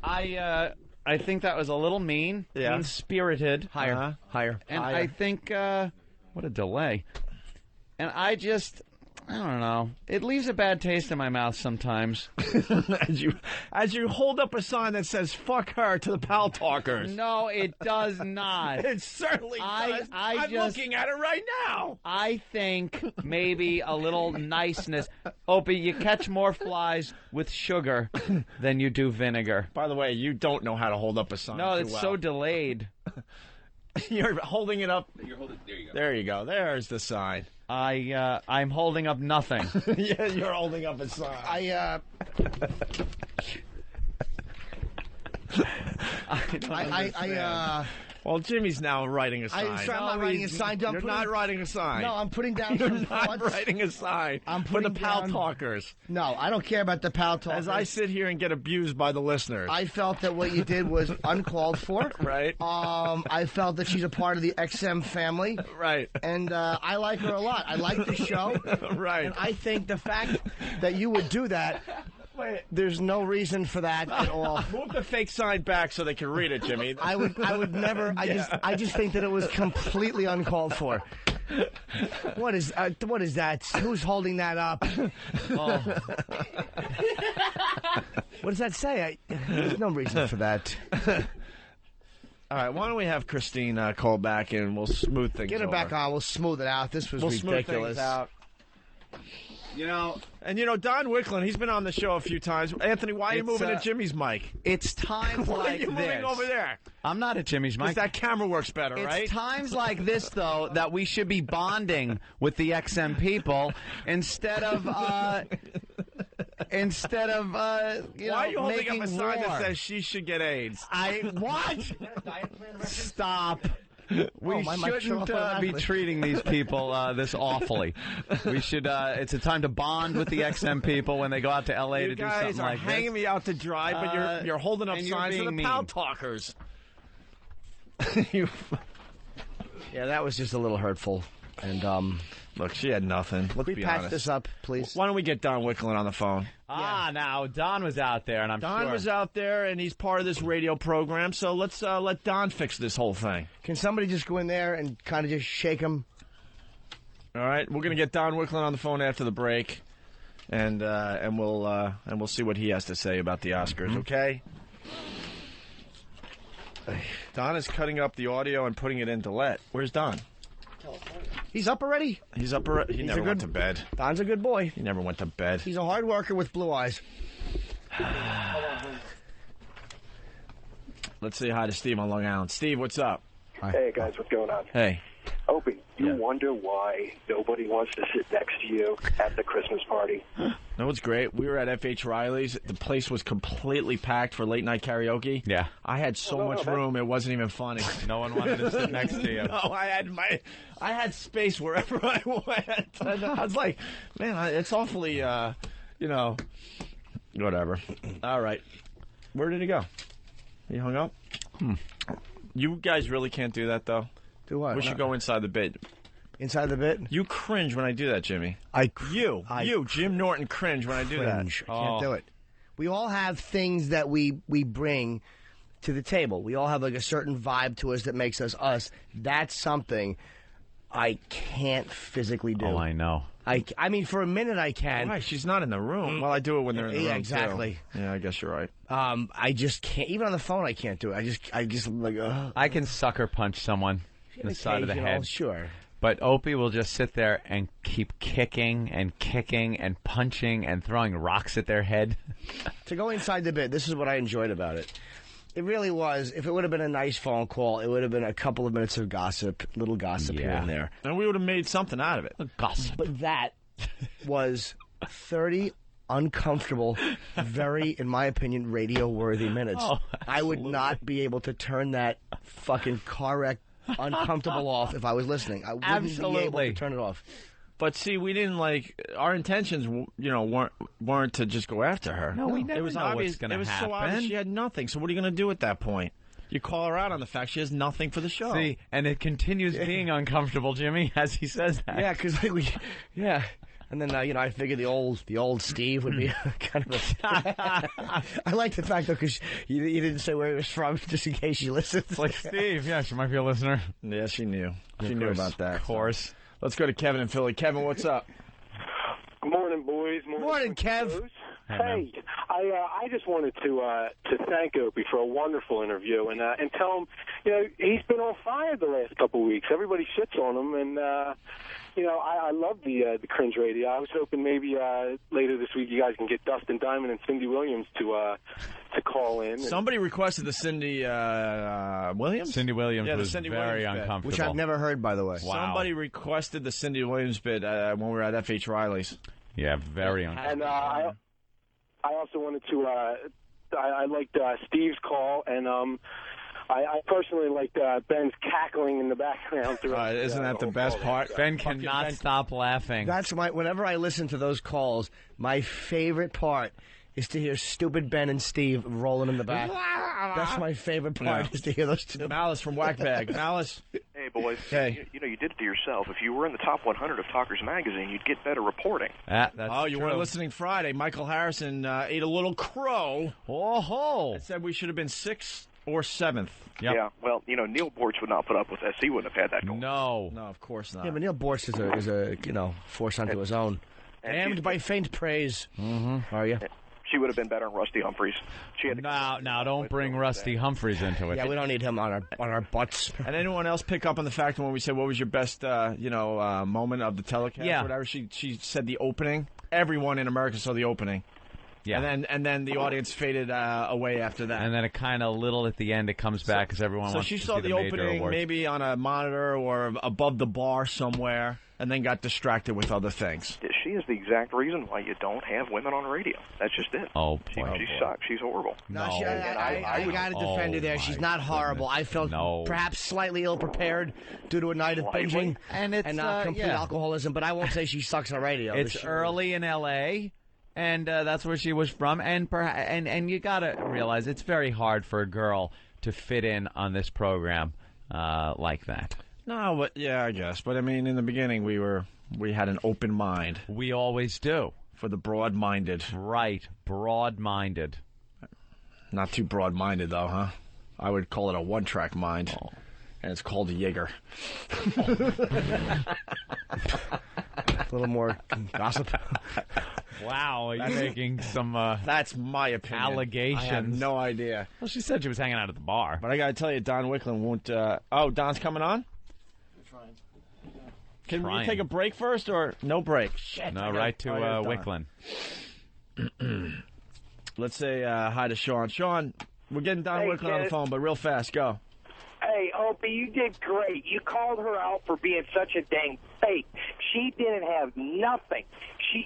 I think that was a little mean, mean-spirited. Higher. And I think what a delay. And I don't know. It leaves a bad taste in my mouth sometimes. as you hold up a sign that says "fuck her" to the Pal Talkers. No, it does not. It certainly does. I'm looking at it right now. I think maybe a little niceness. Opie, you catch more flies with sugar than you do vinegar. By the way, you don't know how to hold up a sign. No, it's so delayed. You're holding it up. There you go. There you go. There's the sign. I'm holding up nothing. Yeah, you're holding up a sign. Well, Jimmy's now writing a sign. I'm not writing a sign. You're not writing a sign. No, I'm putting down You're some not thoughts. writing a sign. I'm for the putting Pal down... Talkers. No, I don't care about the Pal Talkers. As I sit here and get abused by the listeners. I felt that what you did was uncalled for. Right. I felt that she's a part of the XM family. Right. And I like her a lot. I like the show. Right. And I think the fact that you would do that... There's no reason for that at all. Move the fake sign back so they can read it, Jimmy. I would never. I just think that it was completely uncalled for. What is that? Who's holding that up? Oh. What does that say? There's no reason for that. All right, why don't we have Christine call back and we'll smooth things Get her over. back on. We'll smooth it out. This was ridiculous. Smooth things out. You know, Don Wicklund, he's been on the show a few times. Anthony, why are you moving to Jimmy's mic? It's times why like are you this. moving over there? I'm not at Jimmy's mic. Because that camera works better, right? It's times like this, though, that we should be bonding with the XM people instead of why are you holding up a sign that says she should get AIDS? What? Stop. We shouldn't be treating these people this awfully. We should. It's a time to bond with the XM people when they go out to L.A. to do something like this. You guys are hanging me out to dry, but you're holding up signs for the Pal Talkers. Yeah, that was just a little hurtful. And look, she had nothing. Let's we be patch honest. this up, please. Why don't we get Don Wicklund on the phone? Now Don was out there, and Don was out there, and he's part of this radio program. So let's let Don fix this whole thing. Can somebody just go in there and kind of just shake him? All right, we're gonna get Don Wicklund on the phone after the break, and we'll see what he has to say about the Oscars. Okay. Don is cutting up the audio and putting it in delete. Where's Don? He's up already? He's up already. He never went to bed. Don's a good boy. He never went to bed. He's a hard worker with blue eyes. Let's say hi to Steve on Long Island. Steve, what's up? Hi. Hey, guys, what's going on? Hey. Opie, you wonder why nobody wants to sit next to you at the Christmas party? No, it's great. We were at F.H. Riley's. The place was completely packed for late night karaoke. Yeah. I had so much room, it wasn't even funny. No one wanted to sit next to you. No, I had space wherever I went. I was like, man, it's awfully, whatever. All right. Where did he go? He hung up? You guys really can't do that, though? Do what? We should go inside the bit. Inside the bit? You cringe when I do that, Jimmy. You, Jim Norton, cringe when I do that. I can't do it. We all have things that we bring to the table. We all have like a certain vibe to us that makes us us. That's something. I can't physically do. Oh, I know. I mean, for a minute I can. Why? She's not in the room. Well, I do it when they're in the room, exactly. too. Yeah, I guess you're right. I just can't. Even on the phone, I can't do it. I just like. I can sucker punch someone in the side of the head. Sure. But Opie will just sit there and keep kicking and punching and throwing rocks at their head. To go inside the bit, this is what I enjoyed about it. It really was. If it would have been a nice phone call, it would have been a couple of minutes of gossip, little gossip here and there. And we would have made something out of it. Gossip. But that was 30 uncomfortable, very, in my opinion, radio-worthy minutes. Oh, I would not be able to turn that fucking car wreck uncomfortable off if I was listening. I wouldn't be able to turn it off. But see, we didn't our intentions, weren't to just go after her. No, we never it was know obvious, what's going to happen. happen. It was so obvious she had nothing. So what are you going to do at that point? You call her out on the fact she has nothing for the show. See, and it continues being uncomfortable, Jimmy, as he says that. Yeah, because And then, I figured the old Steve would be kind of a... I like the fact, though, because you didn't say where he was from, just in case you listened. It's like, Steve, yeah, she might be a listener. Yeah, she knew. She knew about that. Of course. So. Let's go to Kevin in Philly. Kevin, what's up? Good morning, boys. Morning, Kev. Hey, I just wanted to thank Opie for a wonderful interview and tell him, he's been on fire the last couple of weeks. Everybody shits on him, and I love the cringe radio. I was hoping maybe later this week you guys can get Dustin Diamond and Cindy Williams to call in. Somebody requested the Cindy Williams. Cindy Williams was Cindy very Williams uncomfortable, which I've never heard, by the way. Wow. Somebody requested the Cindy Williams bit when we were at F.H. Riley's. Yeah, very uncomfortable. And I also wanted to. I liked Steve's call, and I personally liked Ben's cackling in the background. Isn't that the best part? Ben cannot stop laughing. That's whenever I listen to those calls, my favorite part is to hear stupid Ben and Steve rolling in the back. That's my favorite part, is to hear those two. Malice from Whackbag. Malice. Hey, boys. Hey. You did it to yourself. If you were in the top 100 of Talkers Magazine, you'd get better reporting. That's you weren't listening Friday. Michael Harrison ate a little crow. Oh, said we should have been 6th or 7th. Yep. Yeah, well, Neil Bortz would not put up with this. He wouldn't have had that going. No, of course not. Yeah, but Neil Bortz is a force unto his own. Damned by faint praise. Mm-hmm. Are you? She would have been better than Rusty Humphries. She had now, don't bring Rusty Humphries into it. Yeah, we don't need him on our butts. And anyone else pick up on the fact when we said what was your best, moment of the telecast? Yeah. Or whatever. She said the opening. Everyone in America saw the opening. Yeah. And then the audience faded away after that. And then it kind of little at the end it comes back because everyone wants to see the major awards. So she saw the opening maybe on a monitor or above the bar somewhere, and then got distracted with other things. She is the exact reason why you don't have women on radio. That's just it. Oh, boy. She sucks. She's horrible. No, I got to defend her there. She's not horrible. I felt perhaps slightly ill-prepared due to a night of binging and complete alcoholism, but I won't say she sucks on radio. It's early in L.A., and that's where she was from, and you got to realize it's very hard for a girl to fit in on this program like that. No, but yeah, I guess. But I mean, in the beginning, we had an open mind. We always do. For the broad-minded. Right, broad-minded. Not too broad-minded, though, huh? I would call it a one-track mind. Oh. And it's called a Jaeger. A little more gossip. Wow, you're making some that's my opinion. Allegations. I have no idea. Well, she said she was hanging out at the bar. But I got to tell you, Don Wicklund won't... Don's coming on? Can we take a break first, or no break? Shit. No, right to Wicklund. Let's say hi to Sean. Sean, we're getting Don Wicklund on the phone, but real fast, go. Hey, Opie, you did great. You called her out for being such a dang fake. She didn't have nothing.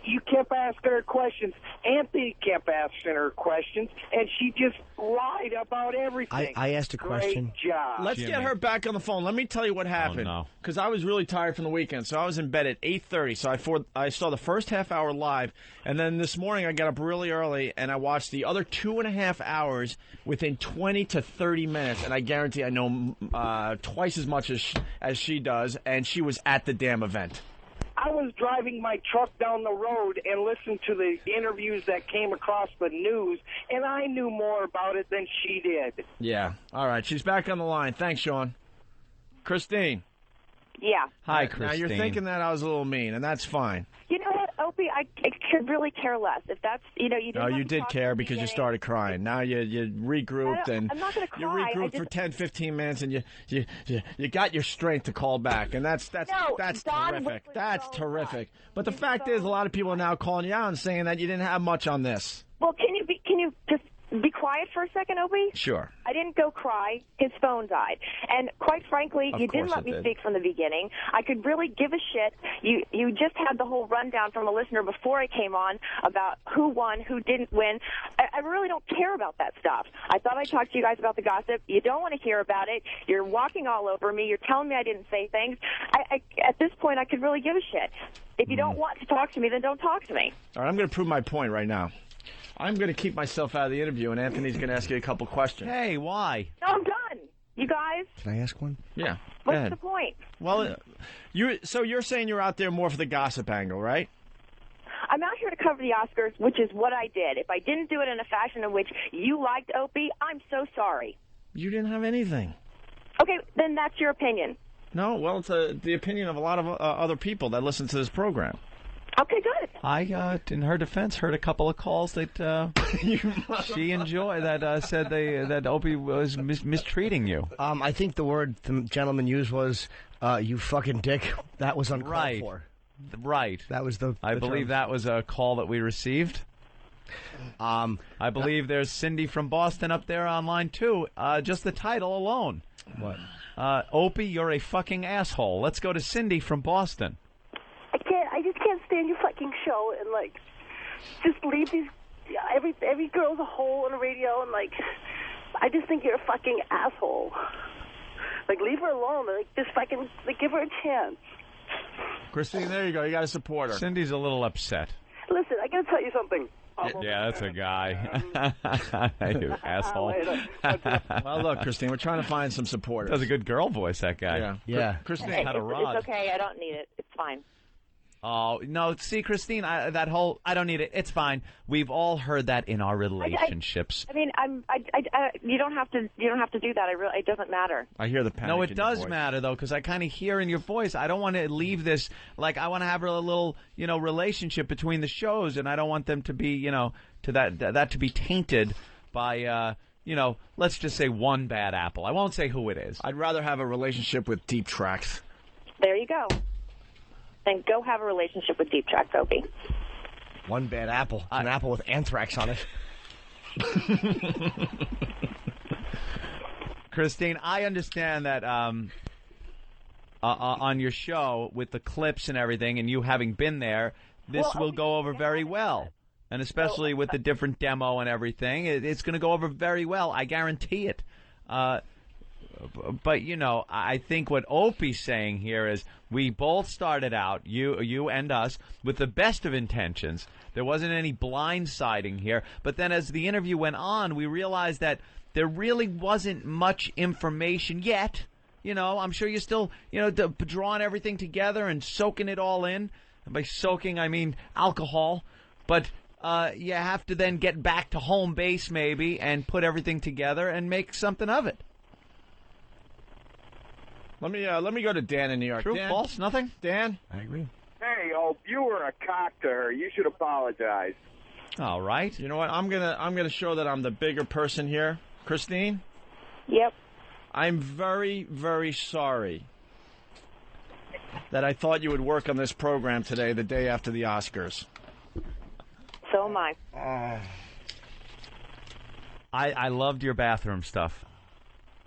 You kept asking her questions. Anthony kept asking her questions, and she just lied about everything. I asked a question. Great job. Let's get her back on the phone. Let me tell you what happened. Oh, no. Because I was really tired from the weekend, so I was in bed at 8:30. So I saw the first half hour live, and then this morning I got up really early, and I watched the other 2.5 hours within 20 to 30 minutes, and I guarantee I know twice as much as she does, and she was at the damn event. I was driving my truck down the road and listened to the interviews that came across the news, and I knew more about it than she did. Yeah. All right. She's back on the line. Thanks, Sean. Christine. Yeah. Hi, Christine. Now, you're thinking that I was a little mean, and that's fine. You know what, Opie? I could really care less. If that's, you know, you didn't. No, you did care because you started crying. Now you regrouped, and I'm not going to cry. you regrouped for 10, 15 minutes, and you got your strength to call back, and that's terrific. That's terrific. But the fact is, a lot of people are now calling you out and saying that you didn't have much on this. Well, can you just be quiet for a second, Opie? Sure. I didn't go cry. His phone died. And quite frankly, you didn't let me speak from the beginning. I could really give a shit. You just had the whole rundown from a listener before I came on about who won, who didn't win. I really don't care about that stuff. I thought I'd talk to you guys about the gossip. You don't want to hear about it. You're walking all over me. You're telling me I didn't say things. At this point, I could really give a shit. If you don't want to talk to me, then don't talk to me. All right, I'm going to prove my point right now. I'm going to keep myself out of the interview, and Anthony's going to ask you a couple questions. Hey, why? No, I'm done. You guys. Can I ask one? Yeah. What's the point? Well, you're saying you're out there more for the gossip angle, right? I'm out here to cover the Oscars, which is what I did. If I didn't do it in a fashion in which you liked Opie, I'm so sorry. You didn't have anything. Okay, then that's your opinion. No, well, it's the opinion of a lot of other people that listen to this program. Okay, good. I, in her defense, heard a couple of calls that she enjoyed that said that Opie was mistreating you. I think the word the gentleman used was "you fucking dick." That was uncalled for. Right. That was the. I believe that was a call that we received. I believe there's Cindy from Boston up there online too. Just the title alone. What? Opie, you're a fucking asshole. Let's go to Cindy from Boston. I just can't stand your fucking show and, like, just leave these, every girl's a hole on the radio and, like, I just think you're a fucking asshole. Like, leave her alone. Like, just fucking, like, give her a chance. Christine, there you go. You got to support her. Cindy's a little upset. Listen, I got to tell you something. Yeah, that's a guy. You asshole. Well, look, Christine, we're trying to find some supporters. That's a good girl voice, that guy. Yeah. Christine had a rod. It's okay. I don't need it. It's fine. Oh, no, see, Christine, I don't need it. It's fine. We've all heard that in our relationships. I mean, you don't have to do that. It doesn't matter. I hear the panic. No, it in your does voice. matter, though, because I kind of hear in your voice. I don't want to leave this, like, I want to have a little, relationship between the shows, and I don't want them to be, to that to be tainted by, let's just say one bad apple. I won't say who it is. I'd rather have a relationship with Deep Tracks. There you go. Then go have a relationship with Deep Track, Opie. One bad apple. An apple with anthrax on it. Christine, I understand that on your show with the clips and everything, and you having been there, this will go over very well. And especially with the different demo and everything, it's going to go over very well. I guarantee it. But, I think what Opie's saying here is we both started out, you and us, with the best of intentions. There wasn't any blindsiding here. But then as the interview went on, we realized that there really wasn't much information yet. I'm sure you're still, drawing everything together and soaking it all in. And by soaking, I mean alcohol. But you have to then get back to home base maybe and put everything together and make something of it. Let me go to Dan in New York. True, Dan? false, nothing? Dan? I agree. Hey, you were a cock to her. You should apologize. All right. You know what? I'm gonna show that I'm the bigger person here. Christine? Yep. I'm very, very sorry that I thought you would work on this program today, the day after the Oscars. So am I. I loved your bathroom stuff.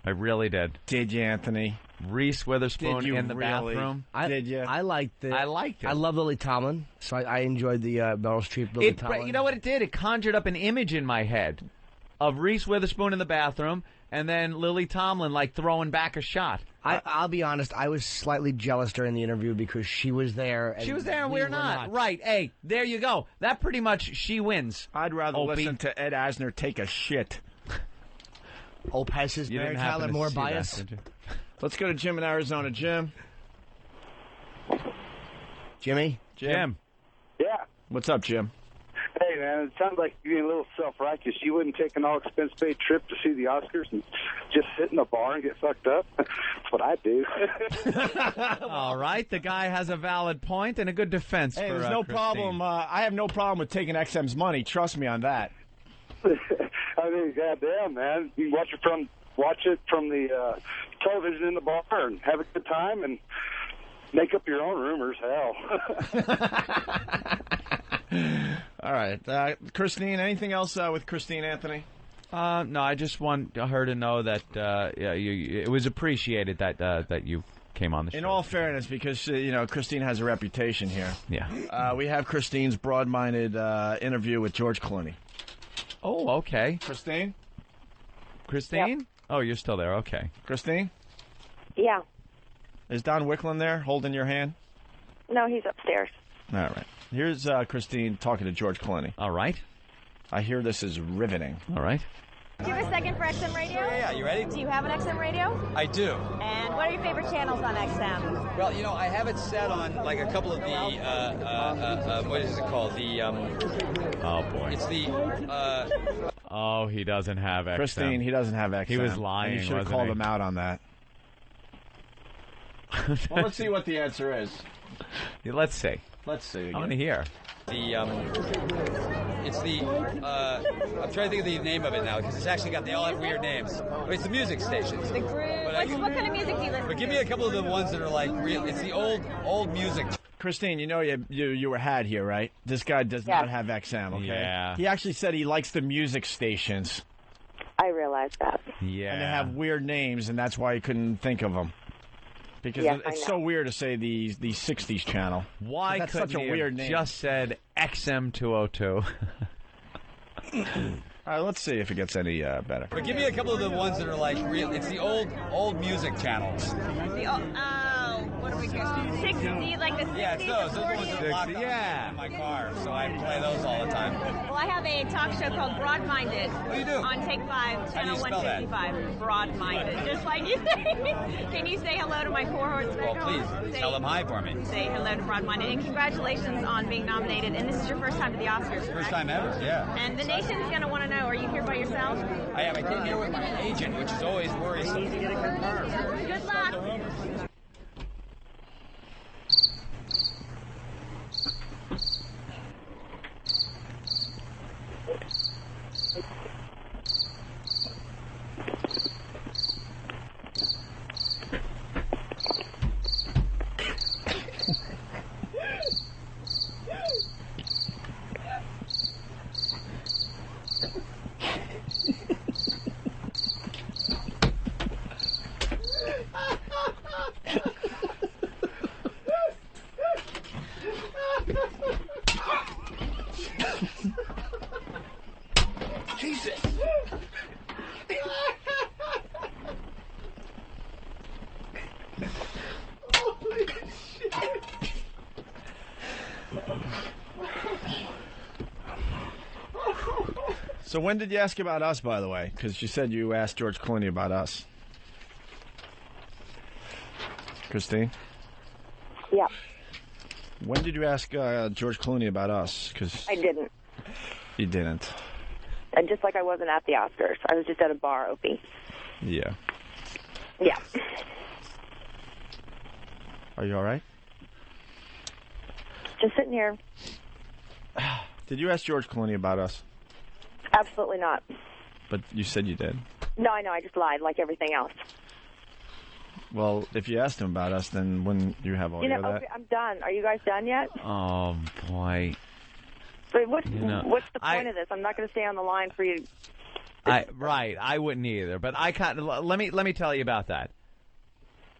I really did. Did you, Anthony? Reese Witherspoon in the really? bathroom. Did you? I liked it. I liked it. I love Lily Tomlin, so I enjoyed the Meryl Streep Lily Tomlin. You know what it did? It conjured up an image in my head of Reese Witherspoon in the bathroom and then Lily Tomlin, like, throwing back a shot. I'll be honest, I was slightly jealous during the interview because she was there. And she was there and we're not. Right. Hey, there you go. That pretty much, she wins. I'd rather listen to Ed Asner take a shit. Opie is Mary Tyler Moore bias. Let's go to Jim in Arizona. Jim. Jimmy? Jim. Yeah. What's up, Jim? Hey, man, it sounds like you're being a little self-righteous. You wouldn't take an all-expense-paid trip to see the Oscars and just sit in a bar and get fucked up? That's what I do. All right. The guy has a valid point and a good defense Hey, for there's no Christine. problem. I have no problem with taking XM's money. Trust me on that. I mean, goddamn, man. You can watch it from the television in the bar and have a good time and make up your own rumors. Hell. All right. Christine, anything else with Christine Anthony? No, I just want her to know that it was appreciated that you came on the show. In all fairness, because Christine has a reputation here. Yeah. We have Christine's Broadminded interview with George Clooney. Oh, okay. Christine? Christine? Yep. Oh, you're still there. Okay. Christine? Yeah. Is Don Wicklund there holding your hand? No, he's upstairs. All right. Here's Christine talking to George Clooney. All right. I hear this is riveting. All right. Do you have a second for XM Radio? Yeah, you ready? Do you have an XM Radio? I do. And what are your favorite channels on XM? Well, I have it set on like a couple of the, what is it called? The, oh boy. It's the, oh, he doesn't have XM. Christine, he doesn't have XM. He was lying, And you should have called him out on that. Well, let's see what the answer is. Yeah, let's see. Let's see again. I want to hear. The, it's the, I'm trying to think of the name of it now, because it's actually got, they all have weird names. But it's the music stations. The group. What kind of music do you listen to? But give me a couple of the ones that are like real, it's the old music. Christine, you were had here, right? This guy does not have XM, okay? Yeah. He actually said he likes the music stations. I realize that. Yeah. And they have weird names, and that's why he couldn't think of them. Because it's so weird to say the 60s channel. Why that's couldn't such a he weird have name? just said XM202? All right, let's see if it gets any better. But give me a couple of the ones that are like real, it's the old music channels. What are we doing? 60, like the 60s? Yeah, it's those. Those are the ones that are locked in my car, so I play those all the time. Well, I have a talk show called Broadminded. What do you do? On Take 5, How do you channel spell that? 155. Broadminded. Just like you say. Can you say hello to my cohorts? Well, please, tell them hi for me. Say hello to Broadminded. And congratulations on being nominated. And this is your first time to the Oscars, correct? First time ever, yeah. And the nation's going to want to know, are you here by yourself? I am. I came here with my agent, which is always worrisome. Good luck. Jesus. Holy shit. So when did you ask about us, by the way? Because you said you asked George Clooney about us. Christine? Yeah. When did you ask George Clooney about us? Cause I didn't. You didn't. And just like I wasn't at the Oscars. I was just at a bar, Opie. Yeah. Yeah. Are you all right? Just sitting here. Did you ask George Clooney about us? Absolutely not. But you said you did. No, I know. I just lied like everything else. Well, if you asked him about us, then wouldn't you have audio of that? Opie, I'm done. Are you guys done yet? Oh, boy. But what's the point of this? I'm not going to stay on the line for you. Right, I wouldn't either. But I kind of let me tell you about that.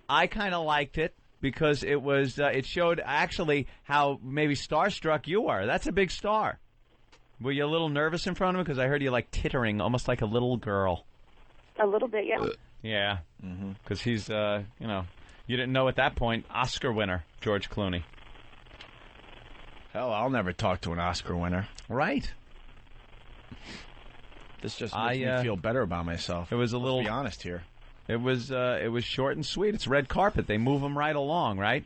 I kind of liked it because it was it showed actually how maybe starstruck you are. That's a big star. Were you a little nervous in front of him? Because I heard you like tittering, almost like a little girl. A little bit, yeah. Yeah, because he's you didn't know at that point Oscar winner George Clooney. Hell, I'll never talk to an Oscar winner. Right. This just makes me feel better about myself. It was Let's be honest here. It was short and sweet. It's red carpet. They move him right along, right?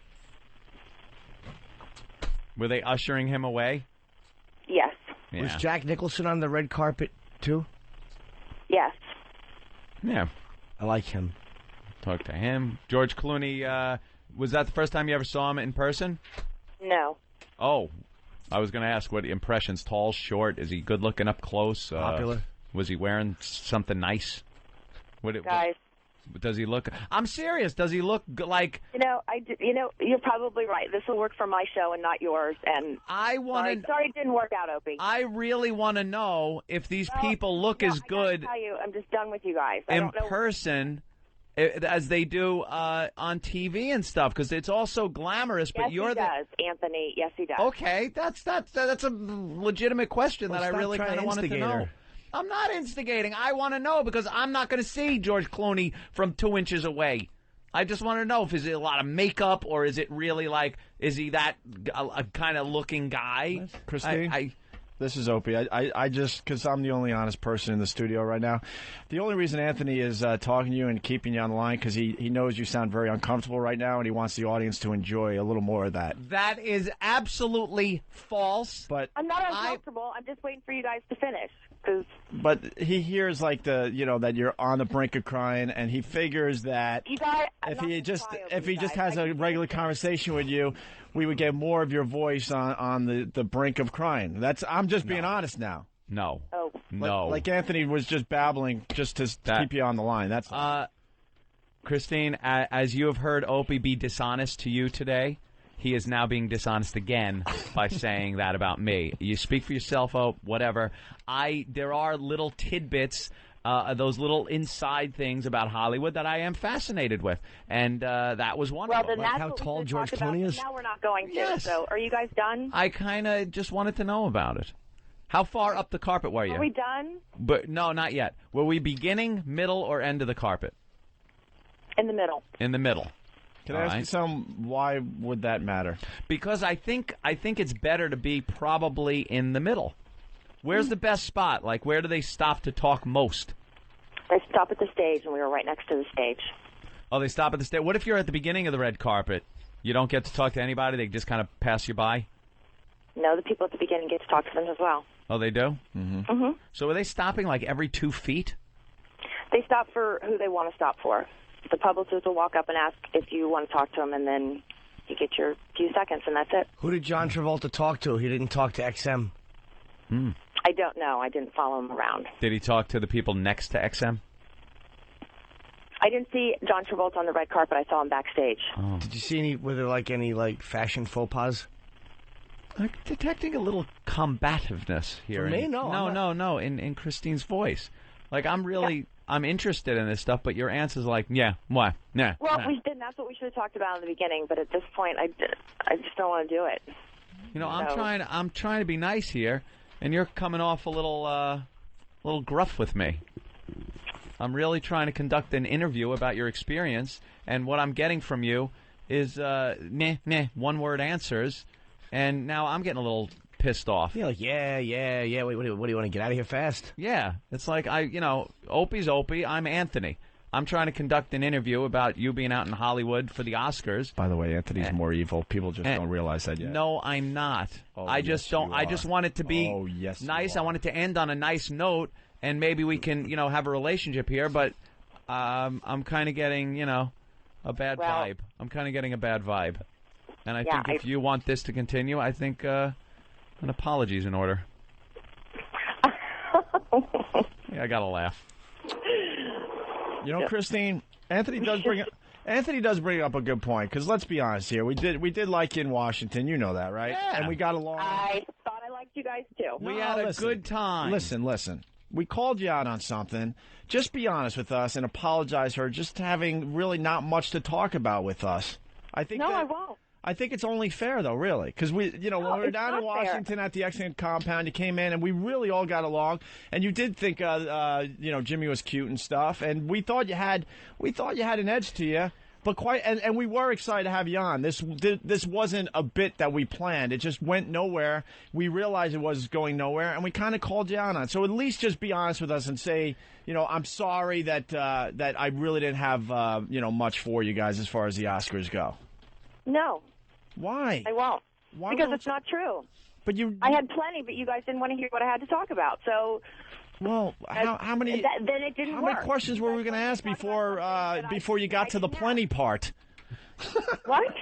Were they ushering him away? Yes. Yeah. Was Jack Nicholson on the red carpet, too? Yes. Yeah. I like him. Talk to him. George Clooney, was that the first time you ever saw him in person? No. Oh, I was going to ask what impressions, tall, short, is he good looking up close? Popular. Was he wearing something nice? Guys. Does he look? I'm serious. Does he look like? You're probably right. This will work for my show and not yours. And I want to. Sorry, it didn't work out, Opie. I really want to know if these people look as good. I tell you, I'm just done with you guys. In person as they do on TV and stuff, because it's all so glamorous. But yes, he does, Anthony. Yes, he does. Okay, that's a legitimate question that I really kind of wanted to know. I'm not instigating. I want to know because I'm not going to see George Clooney from 2 inches away. I just want to know if is it a lot of makeup or is it really like, is he that a kind of looking guy? Christine? This is Opie. I just, because I'm the only honest person in the studio right now, the only reason Anthony is talking to you and keeping you on the line because he knows you sound very uncomfortable right now and he wants the audience to enjoy a little more of that. That is absolutely false. But I'm not uncomfortable. I'm just waiting for you guys to finish. But he hears like that you're on the brink of crying, and he figures that if he just has a regular conversation with you, we would get more of your voice on the brink of crying. I'm just being honest now. No. Oh. No. Like Anthony was just babbling just to keep you on the line. That's Christine, as you have heard Opie be dishonest to you today, he is now being dishonest again by saying that about me. You speak for yourself, whatever. There are little tidbits, those little inside things about Hollywood that I am fascinated with, and that was one of them. Well, then how tall George Clooney is? Now we're not going to. Yes. So, are you guys done? I kind of just wanted to know about it. How far up the carpet were you? Are we done? But no, not yet. Were we beginning, middle, or end of the carpet? In the middle. In the middle. Can I ask you something? Why would that matter? Because I think it's better to be probably in the middle. Where's the best spot? Like, where do they stop to talk most? They stop at the stage, and we were right next to the stage. Oh, they stop at the stage. What if you're at the beginning of the red carpet? You don't get to talk to anybody? They just kind of pass you by? No, the people at the beginning get to talk to them as well. Oh, they do? Mm-hmm. Mm-hmm. So are they stopping like every 2 feet? They stop for who they want to stop for. The publicist will walk up and ask if you want to talk to him, and then you get your few seconds, and that's it. Who did John Travolta talk to? He didn't talk to XM. I don't know. I didn't follow him around. Did he talk to the people next to XM? I didn't see John Travolta on the red carpet. I saw him backstage. Oh. Did you see were there any fashion faux pas? I'm detecting a little combativeness here. For me? No, in Christine's voice. Like, I'm interested in this stuff, but your answer's like, yeah, why? Nah. Well, we did. That's what we should have talked about in the beginning. But at this point, I just don't want to do it. You know, I'm trying to be nice here, and you're coming off a little gruff with me. I'm really trying to conduct an interview about your experience, and what I'm getting from you is one-word answers, and now I'm getting a little pissed off. Yeah, like, yeah. Wait, what do you want to get out of here fast? Yeah, it's like Opie's Opie. I'm Anthony. I'm trying to conduct an interview about you being out in Hollywood for the Oscars. By the way, Anthony's more evil. People just don't realize that yet. No, I'm not. I just don't. I just want it to be nice. I want it to end on a nice note, and maybe we can, have a relationship here. But I'm kind of getting, a bad vibe. I'm kind of getting a bad vibe, and I think if you want this to continue, I think an apology's in order. Yeah, I gotta laugh. Christine, Anthony does bring up a good point, because let's be honest here. We did like you in Washington. You know that, right? Yeah. And we got along. I thought I liked you guys, too. We had a good time. Listen. We called you out on something. Just be honest with us and apologize for just having really not much to talk about with us. I won't. I think it's only fair, though, really, because when we were down in Washington at the X-Men compound, you came in, and we really all got along, and you did think, Jimmy was cute and stuff, and we thought you had an edge to you, but and we were excited to have you on. This wasn't a bit that we planned; it just went nowhere. We realized it was going nowhere, and we kind of called you out on it. So at least just be honest with us and say, I'm sorry that I really didn't have much for you guys as far as the Oscars go. No. Why? I won't. Why because it's not true. But I had plenty, but you guys didn't want to hear what I had to talk about. So Well, how many? Then it didn't How work. many questions were we going to ask before you got to the plenty part? What?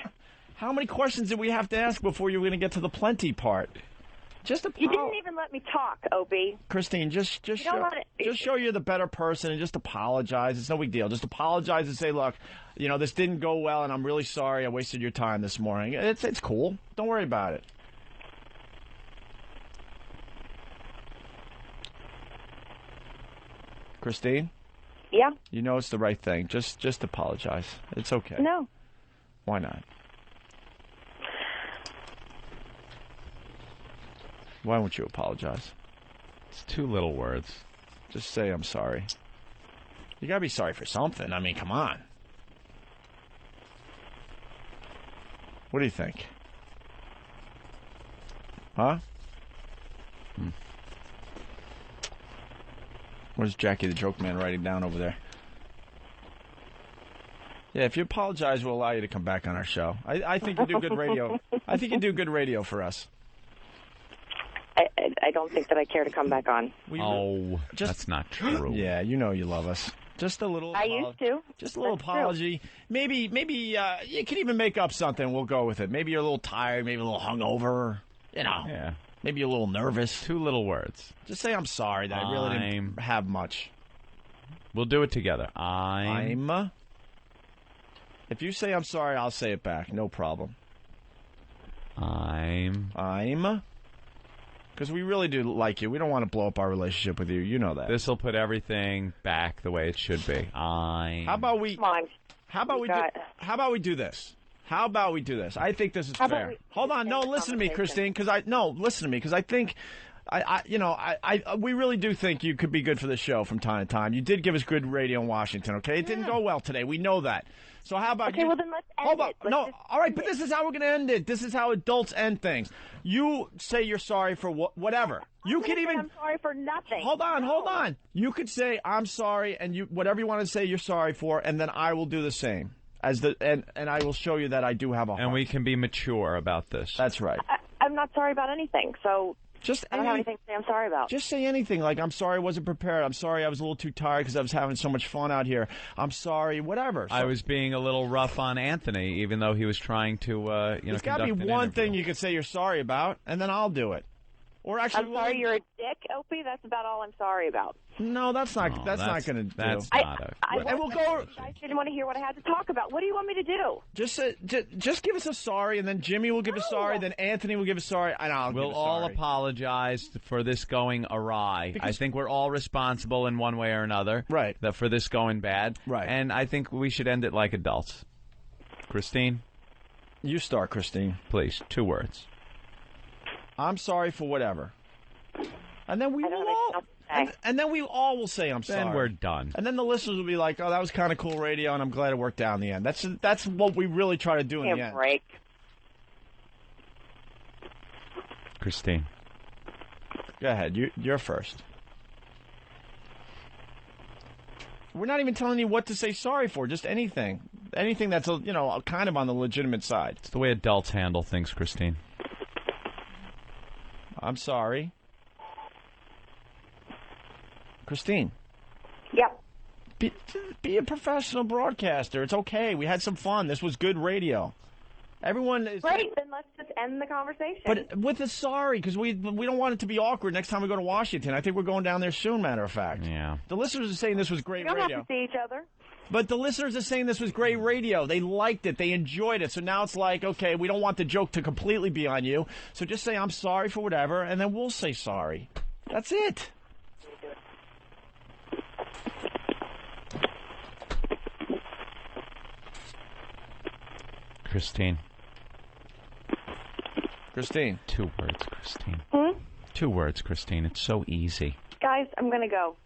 How many questions did we have to ask before you were going to get to the plenty part? You didn't even let me talk, Opie. Christine, just show you're the better person and just apologize. It's no big deal. Just apologize and say, look, this didn't go well, and I'm really sorry I wasted your time this morning. It's cool. Don't worry about it. Christine? Yeah? You know it's the right thing. Just apologize. It's okay. No. Why not? Why won't you apologize? It's 2 little words. Just say I'm sorry. You gotta be sorry for something. I mean, come on. What do you think? Huh? What is Jackie the Joke Man writing down over there? Yeah, if you apologize, we'll allow you to come back on our show. I think you do good radio. I think you do good radio for us. I don't think that I care to come back on. That's not true. Yeah, you know you love us. Just a little. I used to. Just a little That's apology. True. Maybe you can even make up something. We'll go with it. Maybe you're a little tired. Maybe a little hungover. Yeah. Maybe you're a little nervous. 2 little words. Just say I'm sorry that I really didn't have much. We'll do it together. If you say I'm sorry, I'll say it back. No problem. Because we really do like you. We don't want to blow up our relationship with you. You know that. This will put everything back the way it should be. How about we do this? How about we do this? I think this is fair. Hold on. No, listen to me, Christine. Listen to me, because I think, we really do think you could be good for the show from time to time. You did give us good radio in Washington, okay? It didn't go well today. We know that. So how about well then let's end it. All right, but this is how we're going to end it. This is how adults end things. You say you're sorry for whatever. I'm sorry for nothing. Hold on. You could say I'm sorry, and whatever you want to say you're sorry for, and then I will do the same. And I will show you that I do have a heart. And we can be mature about this. That's right. I'm not sorry about anything, so I don't have anything to say I'm sorry about. Just say anything, like I'm sorry I wasn't prepared. I'm sorry I was a little too tired because I was having so much fun out here. I'm sorry, whatever. I was being a little rough on Anthony, even though he was trying to, There's got to be one thing you could say you're sorry about, and then I'll do it. Or actually, I'm sorry you're a dick, Opie. That's about all I'm sorry about. No, that's not going to do. That's not and we'll go. You guys didn't want to hear what I had to talk about. What do you want me to do? Just give us a sorry, and then Jimmy will give a sorry, then Anthony will give a sorry, and I'll give a sorry. We'll all apologize for this going awry. I think we're all responsible in one way or another. Right. For this going bad. Right. And I think we should end it like adults. Christine? You start, Christine. Please, 2 words. I'm sorry for whatever. And then we will all... And then we all will say I'm sorry. Then we're done. And then the listeners will be like, oh, that was kind of cool radio, and I'm glad it worked out in the end. That's what we really try to do in the end. Break. Christine. Go ahead. You're first. We're not even telling you what to say sorry for. Just anything. Anything that's, kind of on the legitimate side. It's the way adults handle things, Christine. I'm sorry. Christine. Yep. Be a professional broadcaster. It's okay. We had some fun. This was good radio. Everyone is... Great, then let's just end the conversation. But with a sorry, because we don't want it to be awkward next time we go to Washington. I think we're going down there soon, matter of fact. Yeah. The listeners are saying this was great radio. We don't have to see each other. But the listeners are saying this was great radio. They liked it. They enjoyed it. So now it's like, okay, we don't want the joke to completely be on you. So just say, I'm sorry for whatever, and then we'll say sorry. That's it. Christine. 2 words, Christine. 2 words, Christine. It's so easy. Guys, I'm going to go.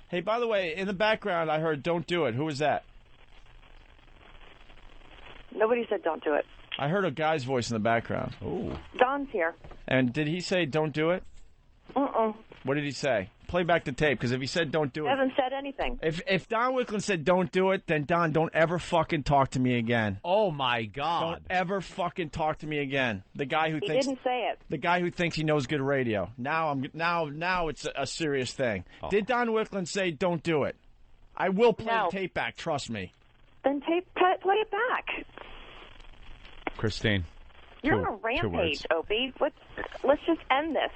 Hey, by the way, in the background, I heard "Don't do it." Who was that? Nobody said don't do it. I heard a guy's voice in the background. Ooh. Don's here. And did he say "Don't do it"? Uh-uh. What did he say? Play back the tape, because if he said don't do He it. hasn't said anything. If Don Wicklund said don't do it, then Don, don't ever fucking talk to me again. Oh, my God. Don't ever fucking talk to me again. The guy who He thinks... didn't say it. The guy who thinks he knows good radio. Now it's a serious thing. Oh. Did Don Wicklund say don't do it? I will play No. the tape back, trust me. Then play it back. Christine. You're Two- on a two rampage, words. Opie. Let's just end this.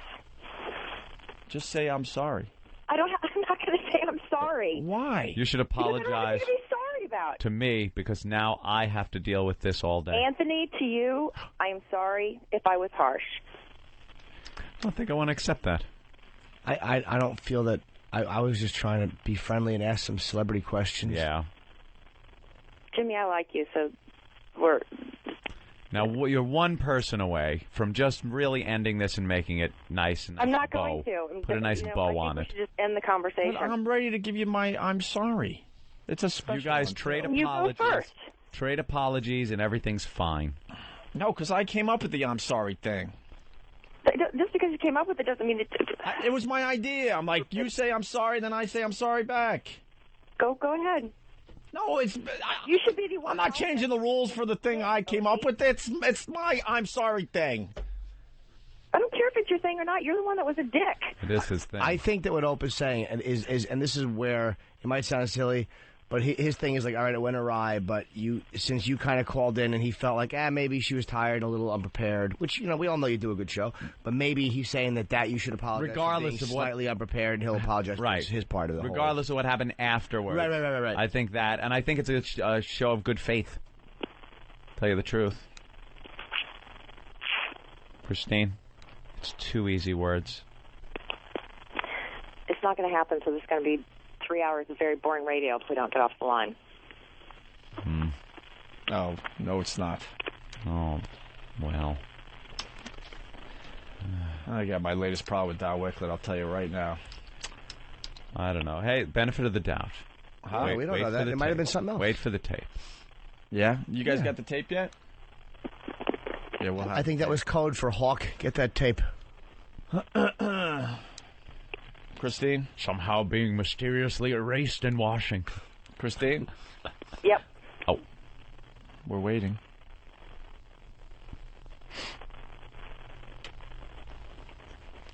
Just say I'm sorry. I'm not going to say I'm sorry. Why? You should Because I don't have apologize anything to be sorry about. to me because now I have to deal with this all day. Anthony, to you, I am sorry if I was harsh. I don't think I want to accept that. I don't feel that. I was just trying to be friendly and ask some celebrity questions. Yeah. Jimmy, I like you, so we're... Now, you're one person away from just really ending this and making it nice and I'm not bow. going to. Put a nice bow on I it. think we should just end the conversation. But I'm ready to give you my I'm sorry. It's a special You guys one, trade too. You go apologies. first. Trade apologies and everything's fine. No, because I came up with the I'm sorry thing. Just because you came up with it doesn't mean It was my idea. I'm like, you say I'm sorry, then I say I'm sorry back. Go ahead. No, you should be the one. I'm not changing the rules for the thing I came up with. It's my I'm sorry thing. I don't care if it's your thing or not. You're the one that was a dick. It is his thing. I think that what Ope is saying is, and this is where it might sound silly, but his thing is like, all right, it went awry, but since you kind of called in and he felt like, maybe she was tired and a little unprepared, which, we all know you do a good show, but maybe he's saying that you should apologize Regardless for being of what- slightly unprepared, and he'll apologize Right. for his part of the Regardless of what happened afterwards. Right. I think that, and I think it's a show of good faith. Tell you the truth. Christine, it's 2 easy words. It's not going to happen, so this is going to be 3 hours of very boring radio if we don't get off the line. Oh, no, it's not. Oh, well. I got my latest problem with Don Wicklund, I'll tell you right now. I don't know. Hey, benefit of the doubt. We don't know that. It might have been something else. Wait for the tape. Yeah? You guys got the tape yet? Yeah, we'll have I think that was code for Hawk. Get that tape. Christine? Somehow being mysteriously erased in Washington. Christine? Yep. Oh. We're waiting.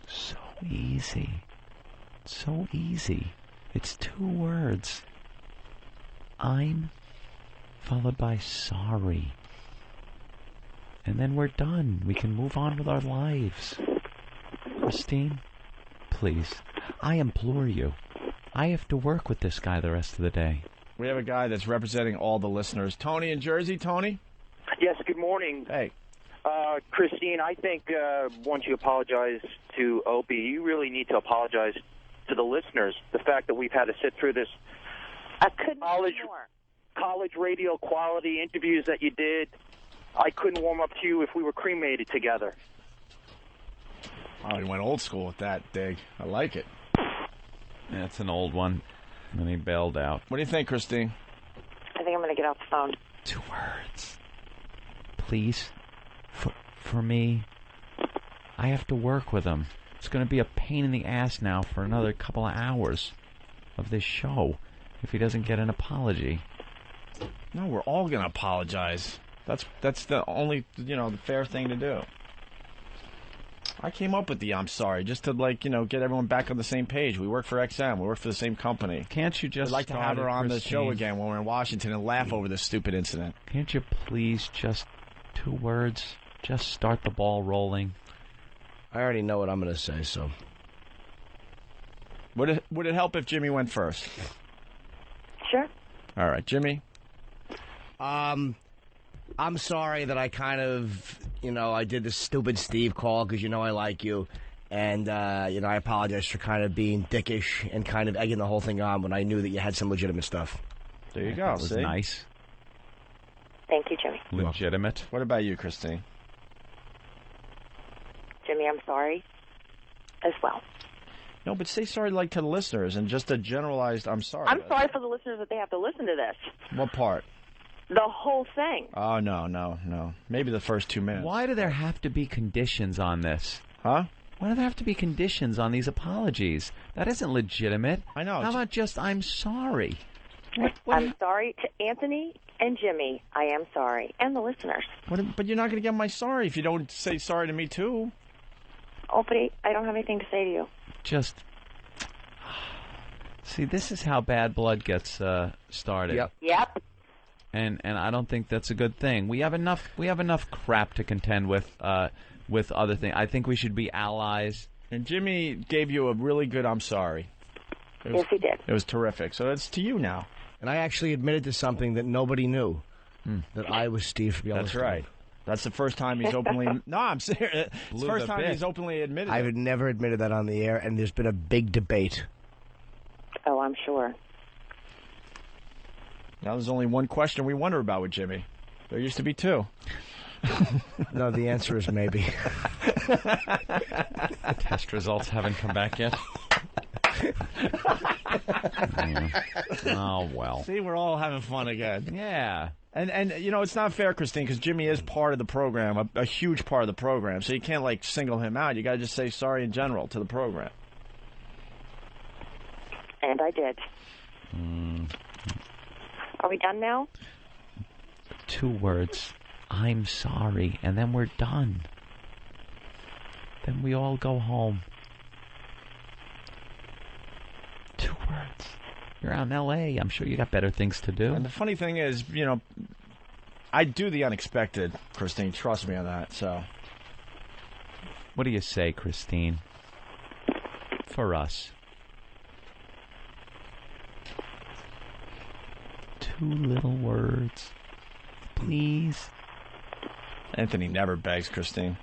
So easy. So easy. It's 2 words. I'm followed by sorry. And then we're done. We can move on with our lives. Christine, please, I implore you. I have to work with this guy the rest of the day. We have a guy that's representing all the listeners. Tony in Jersey. Tony? Yes, good morning. Hey. Christine, I think once you apologize to Opie, you really need to apologize to the listeners. The fact that we've had to sit through this college radio quality interviews that you did, I couldn't warm up to you if we were cremated together. Oh, he went old school with that, Dig. I like it. Yeah, it's an old one. And he bailed out. What do you think, Christine? I think I'm going to get off the phone. 2 words. Please. For me. I have to work with him. It's going to be a pain in the ass now for another couple of hours of this show if he doesn't get an apology. No, we're all going to apologize. That's the only, the fair thing to do. I came up with the I'm sorry just to, get everyone back on the same page. We work for XM. We work for the same company. Can't you just I'd like to have her on the show again when we're in Washington and laugh over this stupid incident. Can't you please just 2 words? Just start the ball rolling. I already know what I'm going to say, so. Would it help if Jimmy went first? Sure. All right, Jimmy. I'm sorry that I kind of, I did the stupid Steve call because I like you. And, I apologize for kind of being dickish and kind of egging the whole thing on when I knew that you had some legitimate stuff. There you go. That was nice. Thank you, Jimmy. Legitimate. What about you, Christine? Jimmy, I'm sorry as well. No, but say sorry to the listeners and just a generalized I'm sorry. I'm sorry for the listeners that they have to listen to this. What part? The whole thing. Oh, no. Maybe the first 2 minutes. Why do there have to be conditions on this? Huh? Why do there have to be conditions on these apologies? That isn't legitimate. I know. How about just, I'm sorry? What? I'm sorry to Anthony and Jimmy. I am sorry. And the listeners. But you're not going to get my sorry if you don't say sorry to me, too. Opie, I don't have anything to say to you. Just... See, this is how bad blood gets started. Yep. And I don't think that's a good thing. We have enough crap to contend with other things. I think we should be allies. And Jimmy gave you a really good I'm sorry. Yes, he did. It was terrific. So it's to you now. And I actually admitted to something that nobody knew, that I was Steve from Yellowstone. That's right. That's the first time he's openly... No, I'm serious. It's the first time he's openly admitted I've never admitted that on the air, and there's been a big debate. Oh, I'm sure. Now there's only one question we wonder about with Jimmy. There used to be two. No, the answer is maybe. The test results haven't come back yet. Oh, well. See, we're all having fun again. Yeah. And you know, it's not fair, Christine, because Jimmy is part of the program, a huge part of the program. So you can't, like, single him out. You got to just say sorry in general to the program. And I did. Are we done now? 2 words. I'm sorry. And then we're done. Then we all go home. 2 words. You're out in L.A. I'm sure you got better things to do. And the funny thing is, you know, I do the unexpected, Christine. Trust me on that, so. What do you say, Christine? For us. 2 little words. Please. Anthony never begs, Christine.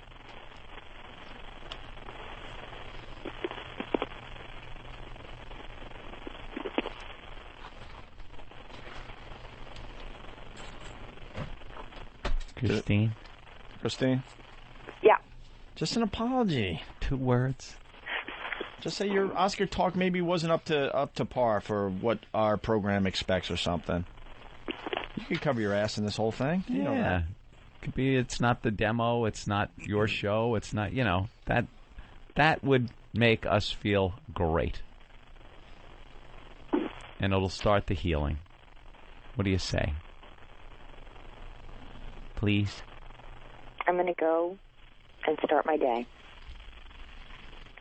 Christine? Christine? Yeah. Just an apology. 2 words. Just say your Oscar talk maybe wasn't up to par for what our program expects or something. You could cover your ass in this whole thing. You know that. Could be it's not the demo, it's not your show, it's not, you know, that would make us feel great. And it'll start the healing. What do you say? Please? I'm going to go and start my day.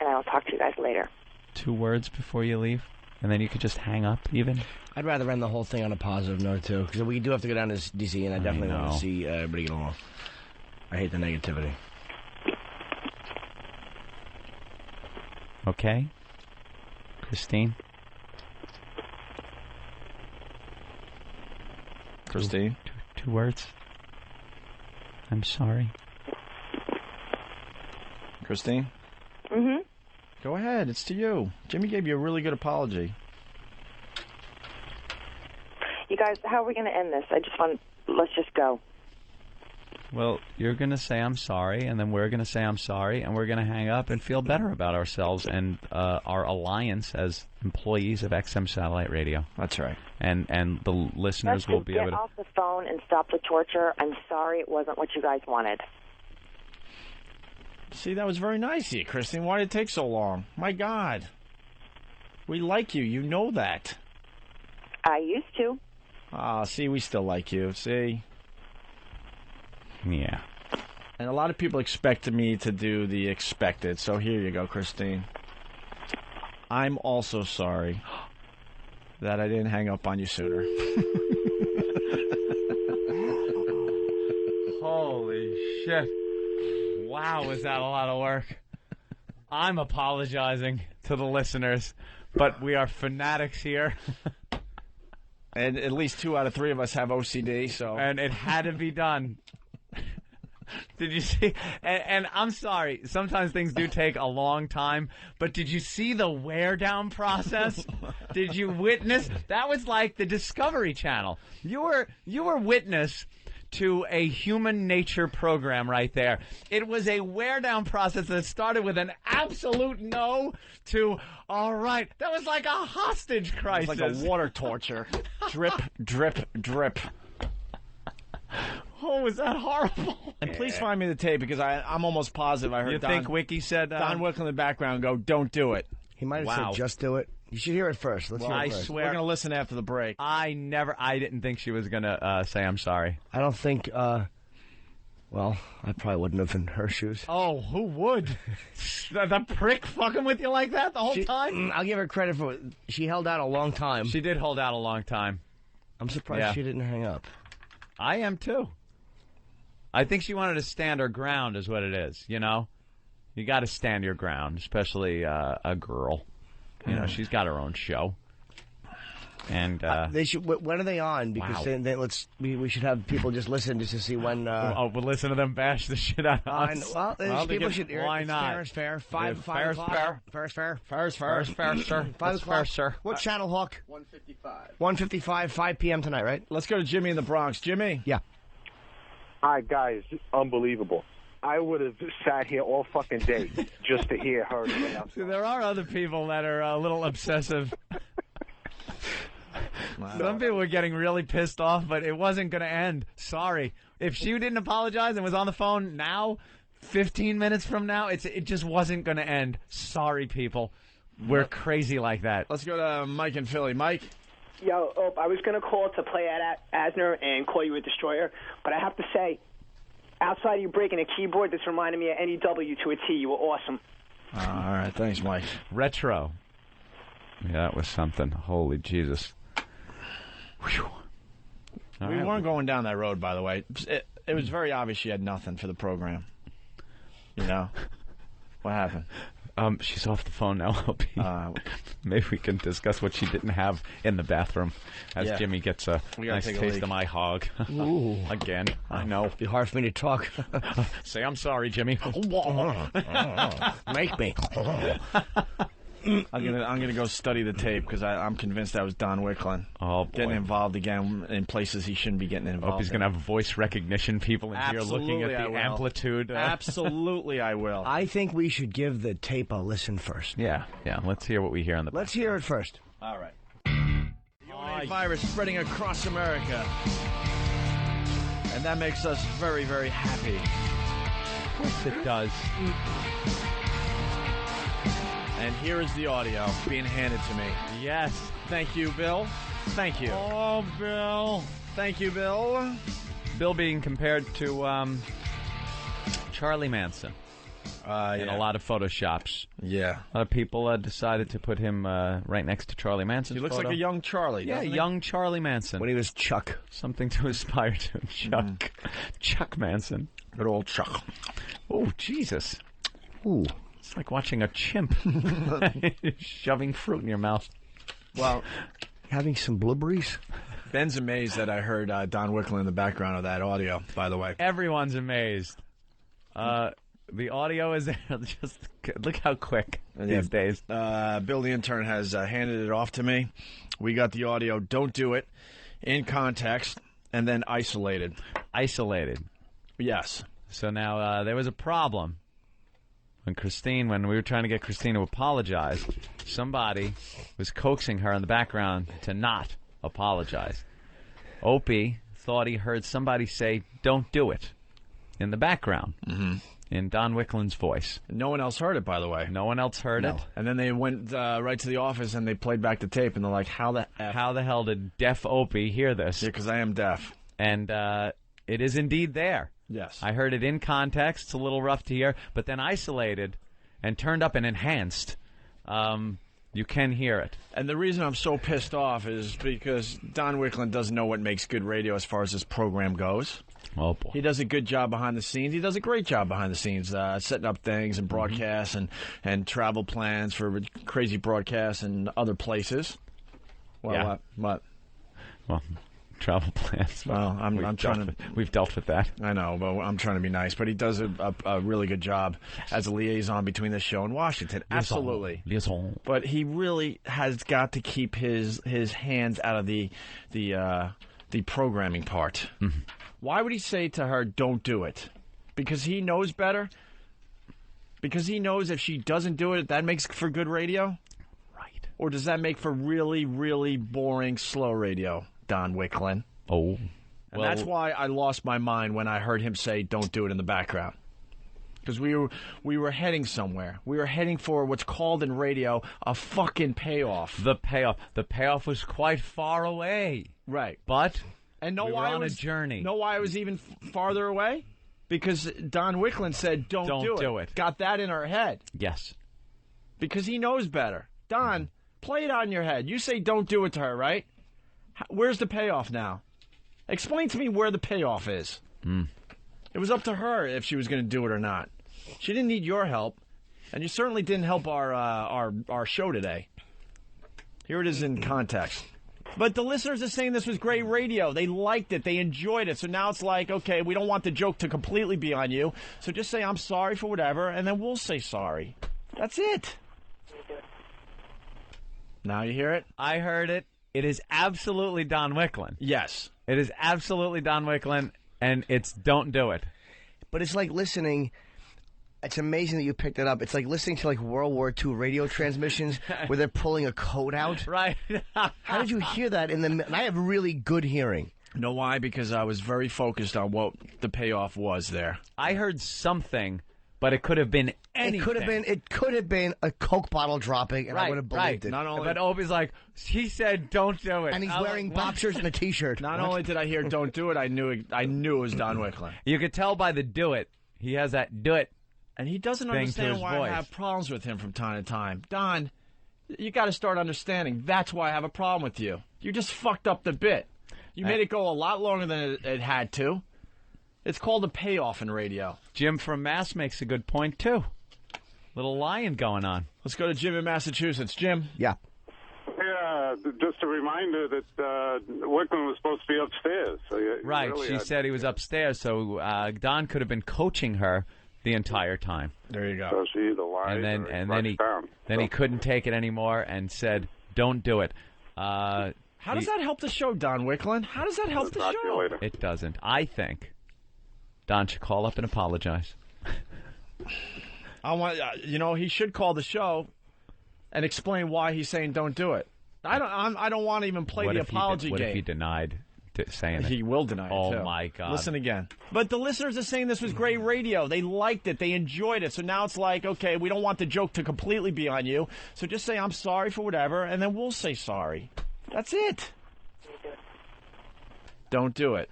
And I will talk to you guys later. 2 words before you leave? And then you could just hang up, even? I'd rather end the whole thing on a positive note, too, because we do have to go down to D.C., and I definitely want to see everybody get along. I hate the negativity. Okay? Christine? Christine? 2 words? I'm sorry. Christine? Mm-hmm. Go ahead. It's to you. Jimmy gave you a really good apology. You guys, how are we going to end this? Let's just go. Well, you're going to say I'm sorry, and then we're going to say I'm sorry, and we're going to hang up and feel better about ourselves and our alliance as employees of XM Satellite Radio. That's right. And the listeners will be able to... Get off the phone and stop the torture. I'm sorry it wasn't what you guys wanted. See, that was very nice of you, Christine. Why did it take so long? My God. We like you. You know that. I used to. Ah, see, we still like you. See? Yeah. And a lot of people expected me to do the expected, so here you go, Christine. I'm also sorry that I didn't hang up on you sooner. Holy shit. Wow, was that a lot of work? I'm apologizing to the listeners, but we are fanatics here. And at least 2 out of 3 of us have OCD, so... And it had to be done. Did you see? And I'm sorry, sometimes things do take a long time, but did you see the wear-down process? Did you witness? That was like the Discovery Channel. You were witness to a human nature program right there. It was a wear-down process that started with an absolute no to, all right. That was like a hostage crisis. It was like a water torture. Drip, drip, drip. Oh, was that horrible? And please find me the tape because I'm almost positive I heard You think Wiki said Don Wickler in the background go, "Don't do it." He might have said, "Just do it." You should hear it first. Let's hear it first. I swear. We're going to listen after the break. I didn't think she was going to say I'm sorry. I don't think, well, I probably wouldn't have in her shoes. Oh, who would? the prick fucking with you like that the whole time? I'll give her credit for it. She held out a long time. She did hold out a long time. I'm surprised she didn't hang up. I am too. I think she wanted to stand her ground is what it is, you know? You got to stand your ground, especially a girl. You know, she's got her own show. And they should. When are they on? Because we should have people just listen just to see when. We'll listen to them bash the shit out of us. Well, people should. Why not? Fair is fair. Five fair o'clock. fair. Fair is fair. Fair is fair. Fair, sir. 5 o'clock. Fair, sir. What channel, Hawk? 155. 155. 5 p.m. tonight, right? Let's go to Jimmy in the Bronx. Jimmy. Yeah. All right, guys, unbelievable. I would have sat here all fucking day just to hear her. See, there are other people that are a little obsessive. Some people were getting really pissed off, but it wasn't going to end. Sorry. If she didn't apologize and was on the phone now, 15 minutes from now, it just wasn't going to end. Sorry, people. We're crazy like that. Let's go to Mike in Philly. Mike? Yo, I was going to call to play at Asner and call you a destroyer, but I have to say, outside of you breaking a keyboard, this reminded me of NEW to a T. You were awesome. All right. Thanks, Mike. Retro. Yeah, that was something. Holy Jesus. Whew. We weren't going down that road, by the way. It was very obvious she had nothing for the program. You know? What happened? She's off the phone now, Opie. Maybe we can discuss what she didn't have in the bathroom as Jimmy gets a nice taste of my hog. Ooh. Again. I know. It'd be hard for me to talk. Say I'm sorry, Jimmy. Make me. I'm gonna go study the tape because I'm convinced that was Don Wickler. Oh, boy. Getting involved again in places he shouldn't be getting involved. Hope he's gonna have voice recognition people in here looking at the I will. amplitude. Absolutely, I will. I think we should give the tape a listen first. Yeah. Let's hear what we hear in the. Let's hear it first. All right. The UNA virus spreading across America, and that makes us very, very happy. Of course it does. And here is the audio being handed to me. Yes. Thank you, Bill. Thank you. Oh, Bill. Thank you, Bill. Bill being compared to Charlie Manson in a lot of photoshops. Yeah. A lot of people decided to put him right next to Charlie Manson. He looks like a young Charlie, Yeah, doesn't he? young Charlie Manson. When he was Chuck. Something to aspire to. Chuck. Chuck Manson. Good old Chuck. Oh, Jesus. Ooh. It's like watching a chimp shoving fruit in your mouth. Well, having some blueberries. Ben's amazed that I heard Don Wickler in the background of that audio, by the way. Everyone's amazed. The audio is there. Just look how quick these days. Bill the intern has handed it off to me. We got the audio. Don't do it. In context. And then isolated. Isolated. Yes. So now there was a problem. When we were trying to get Christine to apologize, somebody was coaxing her in the background to not apologize. Opie thought he heard somebody say, "Don't do it," in the background, in Don Wickland's voice. No one else heard it, by the way. No one else heard it. And then they went right to the office and they played back the tape, and they're like, how the hell did deaf Opie hear this? Yeah, because I am deaf. And it is indeed there. Yes. I heard it in context. It's a little rough to hear, but then isolated and turned up and enhanced, you can hear it. And the reason I'm so pissed off is because Don Wickler doesn't know what makes good radio as far as this program goes. Oh, boy. He does a good job behind the scenes. He does a great job behind the scenes, setting up things and broadcasts and travel plans for crazy broadcasts and other places. Well, yeah. What? Well, travel plans. Well, we've dealt with that. I know, but I'm trying to be nice. But he does a really good job as a liaison between the show and Washington. Absolutely. Liaison. But he really has got to keep his hands out of the programming part. Mm-hmm. Why would he say to her, "Don't do it"? Because he knows better? Because he knows if she doesn't do it, that makes for good radio? Right. Or does that make for really, really boring, slow radio? Don Wickler. Oh. And that's why I lost my mind when I heard him say, don't do it in the background. Because we were heading somewhere. We were heading for what's called in radio a fucking payoff. The payoff. The payoff was quite far away. Right. But and we were on a journey. Know why it was even farther away? Because Don Wicklund said, don't do it. Got that in our head. Yes. Because he knows better. Don, play it on your head. You say don't do it to her, right? Where's the payoff now? Explain to me where the payoff is. It was up to her if she was going to do it or not. She didn't need your help, and you certainly didn't help our show today. Here it is in context. But the listeners are saying this was great radio. They liked it. They enjoyed it. So now it's like, okay, we don't want the joke to completely be on you. So just say, I'm sorry for whatever, and then we'll say sorry. That's it. Now you hear it? I heard it. It is absolutely Don Wicklund. Yes. It is absolutely Don Wicklund, and it's don't do it. But it's like listening. It's amazing that you picked it up. It's like listening to like World War II radio transmissions where they're pulling a code out. Right. How did you hear that in the? And I have really good hearing. You know why? Because I was very focused on what the payoff was there. I heard something, but it could have been anything. It could have been a Coke bottle dropping, and I would have believed it. Not only, but Opie's like, he said, don't do it, and he's wearing boxers and a T-shirt. Not only did I hear "don't do it," I knew it was Don Wicklund. You could tell by the "do it." He has that "do it." And he doesn't understand why I have problems with him from time to time. Don, you got to start understanding. That's why I have a problem with you. You just fucked up the bit. You made it go a lot longer than it had to. It's called a payoff in radio. Jim from Mass makes a good point, too. Little lion going on. Let's go to Jim in Massachusetts. Jim? Yeah. Yeah, just a reminder that Wicklund was supposed to be upstairs. So right, really she said he was upstairs, so Don could have been coaching her the entire time. There you go. So she either lied and then he couldn't take it anymore and said, "Don't do it." How does that help the show, Don Wicklund? How does that help the show? It doesn't. I think Don should call up and apologize. I want, he should call the show and explain why he's saying don't do it. I don't want to even play the apology game. What if he denied saying it? He will deny it, too. Oh, my God. Listen again. But the listeners are saying this was great radio. They liked it. They enjoyed it. So now it's like, okay, we don't want the joke to completely be on you. So just say, I'm sorry for whatever, and then we'll say sorry. That's it. Don't do it.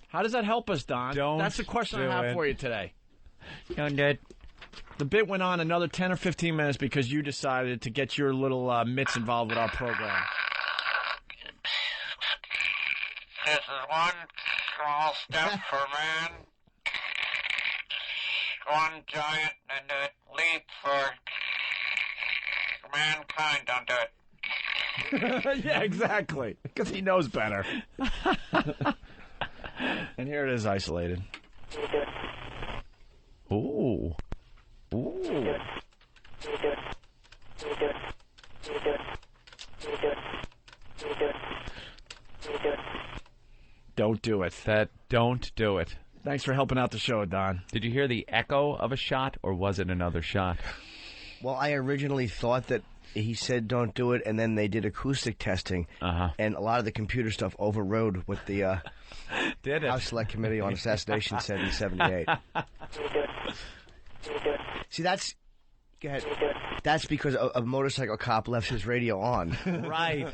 How does that help us, Don? That's the question I have for you today. Don't do it. The bit went on another 10 or 15 minutes because you decided to get your little mitts involved with our program. This is one small step for man, one giant leap for mankind. Don't do it. Yeah, exactly. Because he knows better. And here it is isolated. Ooh. Ooh. Don't do it. Don't do it. Thanks for helping out the show, Don. Did you hear the echo of a shot, or was it another shot? Well, I originally thought that he said don't do it, and then they did acoustic testing, and a lot of the computer stuff overrode what the House Select Committee on Assassination said in 78. See, that's... Go ahead. That's because a motorcycle cop left his radio on. Right.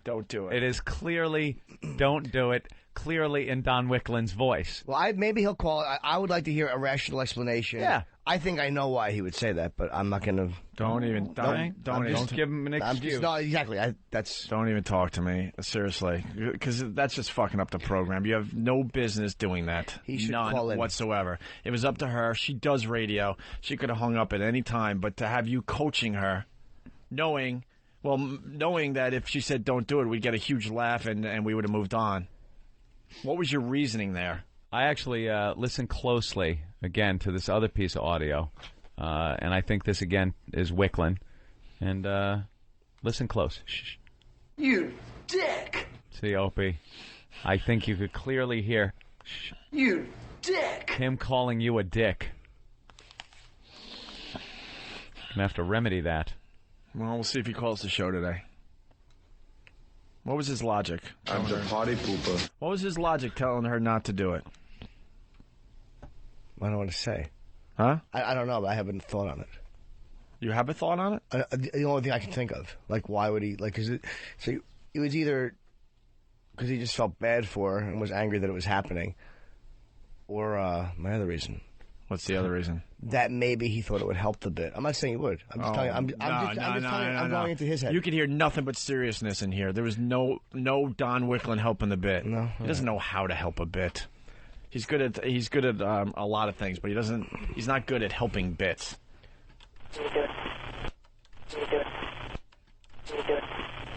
Don't do it. It is clearly, don't do it, clearly in Don Wicklund's voice. Well, maybe he'll call. I would like to hear a rational explanation. Yeah. I think I know why he would say that, but I'm not going to. Don't even give him an excuse. No, exactly. Don't even talk to me, seriously, because that's just fucking up the program. You have no business doing that. He should None call in whatsoever. It was up to her. She does radio. She could have hung up at any time, but to have you coaching her, knowing that if she said don't do it, we'd get a huge laugh and we would have moved on. What was your reasoning there? I actually listened closely, again, to this other piece of audio, and I think this, again, is Wicklund. And listen close. Shh. You dick! See, Opie, I think you could clearly hear you dick! Him calling you a dick. I'm going to have to remedy that. Well, we'll see if he calls the show today. What was his logic? I'm the party pooper. What was his logic telling her not to do it? I don't know what to say. Huh? I don't know, but I haven't thought on it. You have a thought on it? The only thing I can think of. Like, why would he... Like, it was either because he just felt bad for her and was angry that it was happening, or my other reason. What's the other reason? That maybe he thought it would help the bit. I'm not saying he would. I'm just telling you. I'm going into his head. You could hear nothing but seriousness in here. There was no Don Wicklund helping the bit. No, he doesn't know how to help a bit. He's good at a lot of things, but he's not good at helping bits.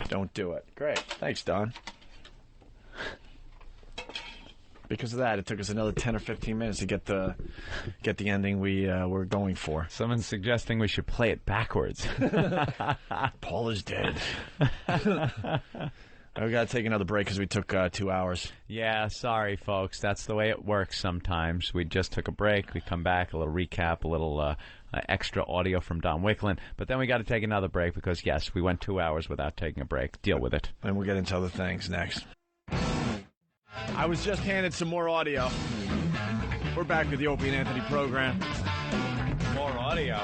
Don't do it. Great. Thanks, Don. Because of that, it took us another 10 or 15 minutes to get the ending we were going for. Someone's suggesting we should play it backwards. Paul is dead. We got to take another break because we took 2 hours. Yeah, sorry, folks. That's the way it works sometimes. We just took a break. We come back, a little recap, a little extra audio from Don Wicklund. But then we got to take another break because, yes, we went 2 hours without taking a break. Deal with it. And we'll get into other things next. I was just handed some more audio. We're back with the Opie and Anthony program. More audio?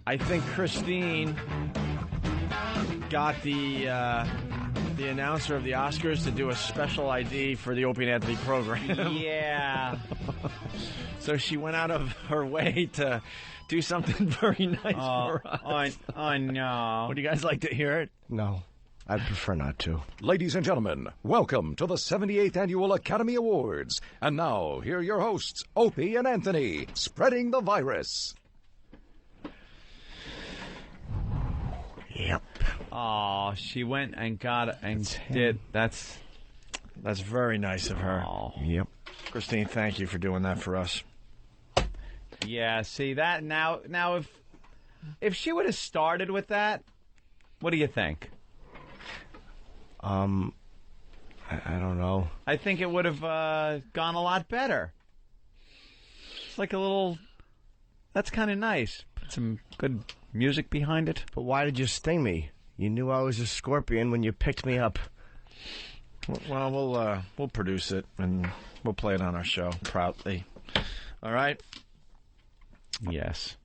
I think Christine got the announcer of the Oscars to do a special ID for the Opie and Anthony program. Yeah. So she went out of her way to do something very nice for us. Oh, no. Would you guys like to hear it? No. I'd prefer not to. Ladies and gentlemen, welcome to the 78th Annual Academy Awards. And now, here are your hosts, Opie and Anthony, spreading the virus. Yep. Oh, she went and got and did. That's very nice of her. Oh. Yep. Christine, thank you for doing that for us. Yeah, see that now if she would have started with that, what do you think? I don't know. I think it would have gone a lot better. It's like a little. That's kind of nice. Put some good music behind it. But why did you sting me? You knew I was a scorpion when you picked me up. Well, we'll produce it and we'll play it on our show proudly. All right. Yes.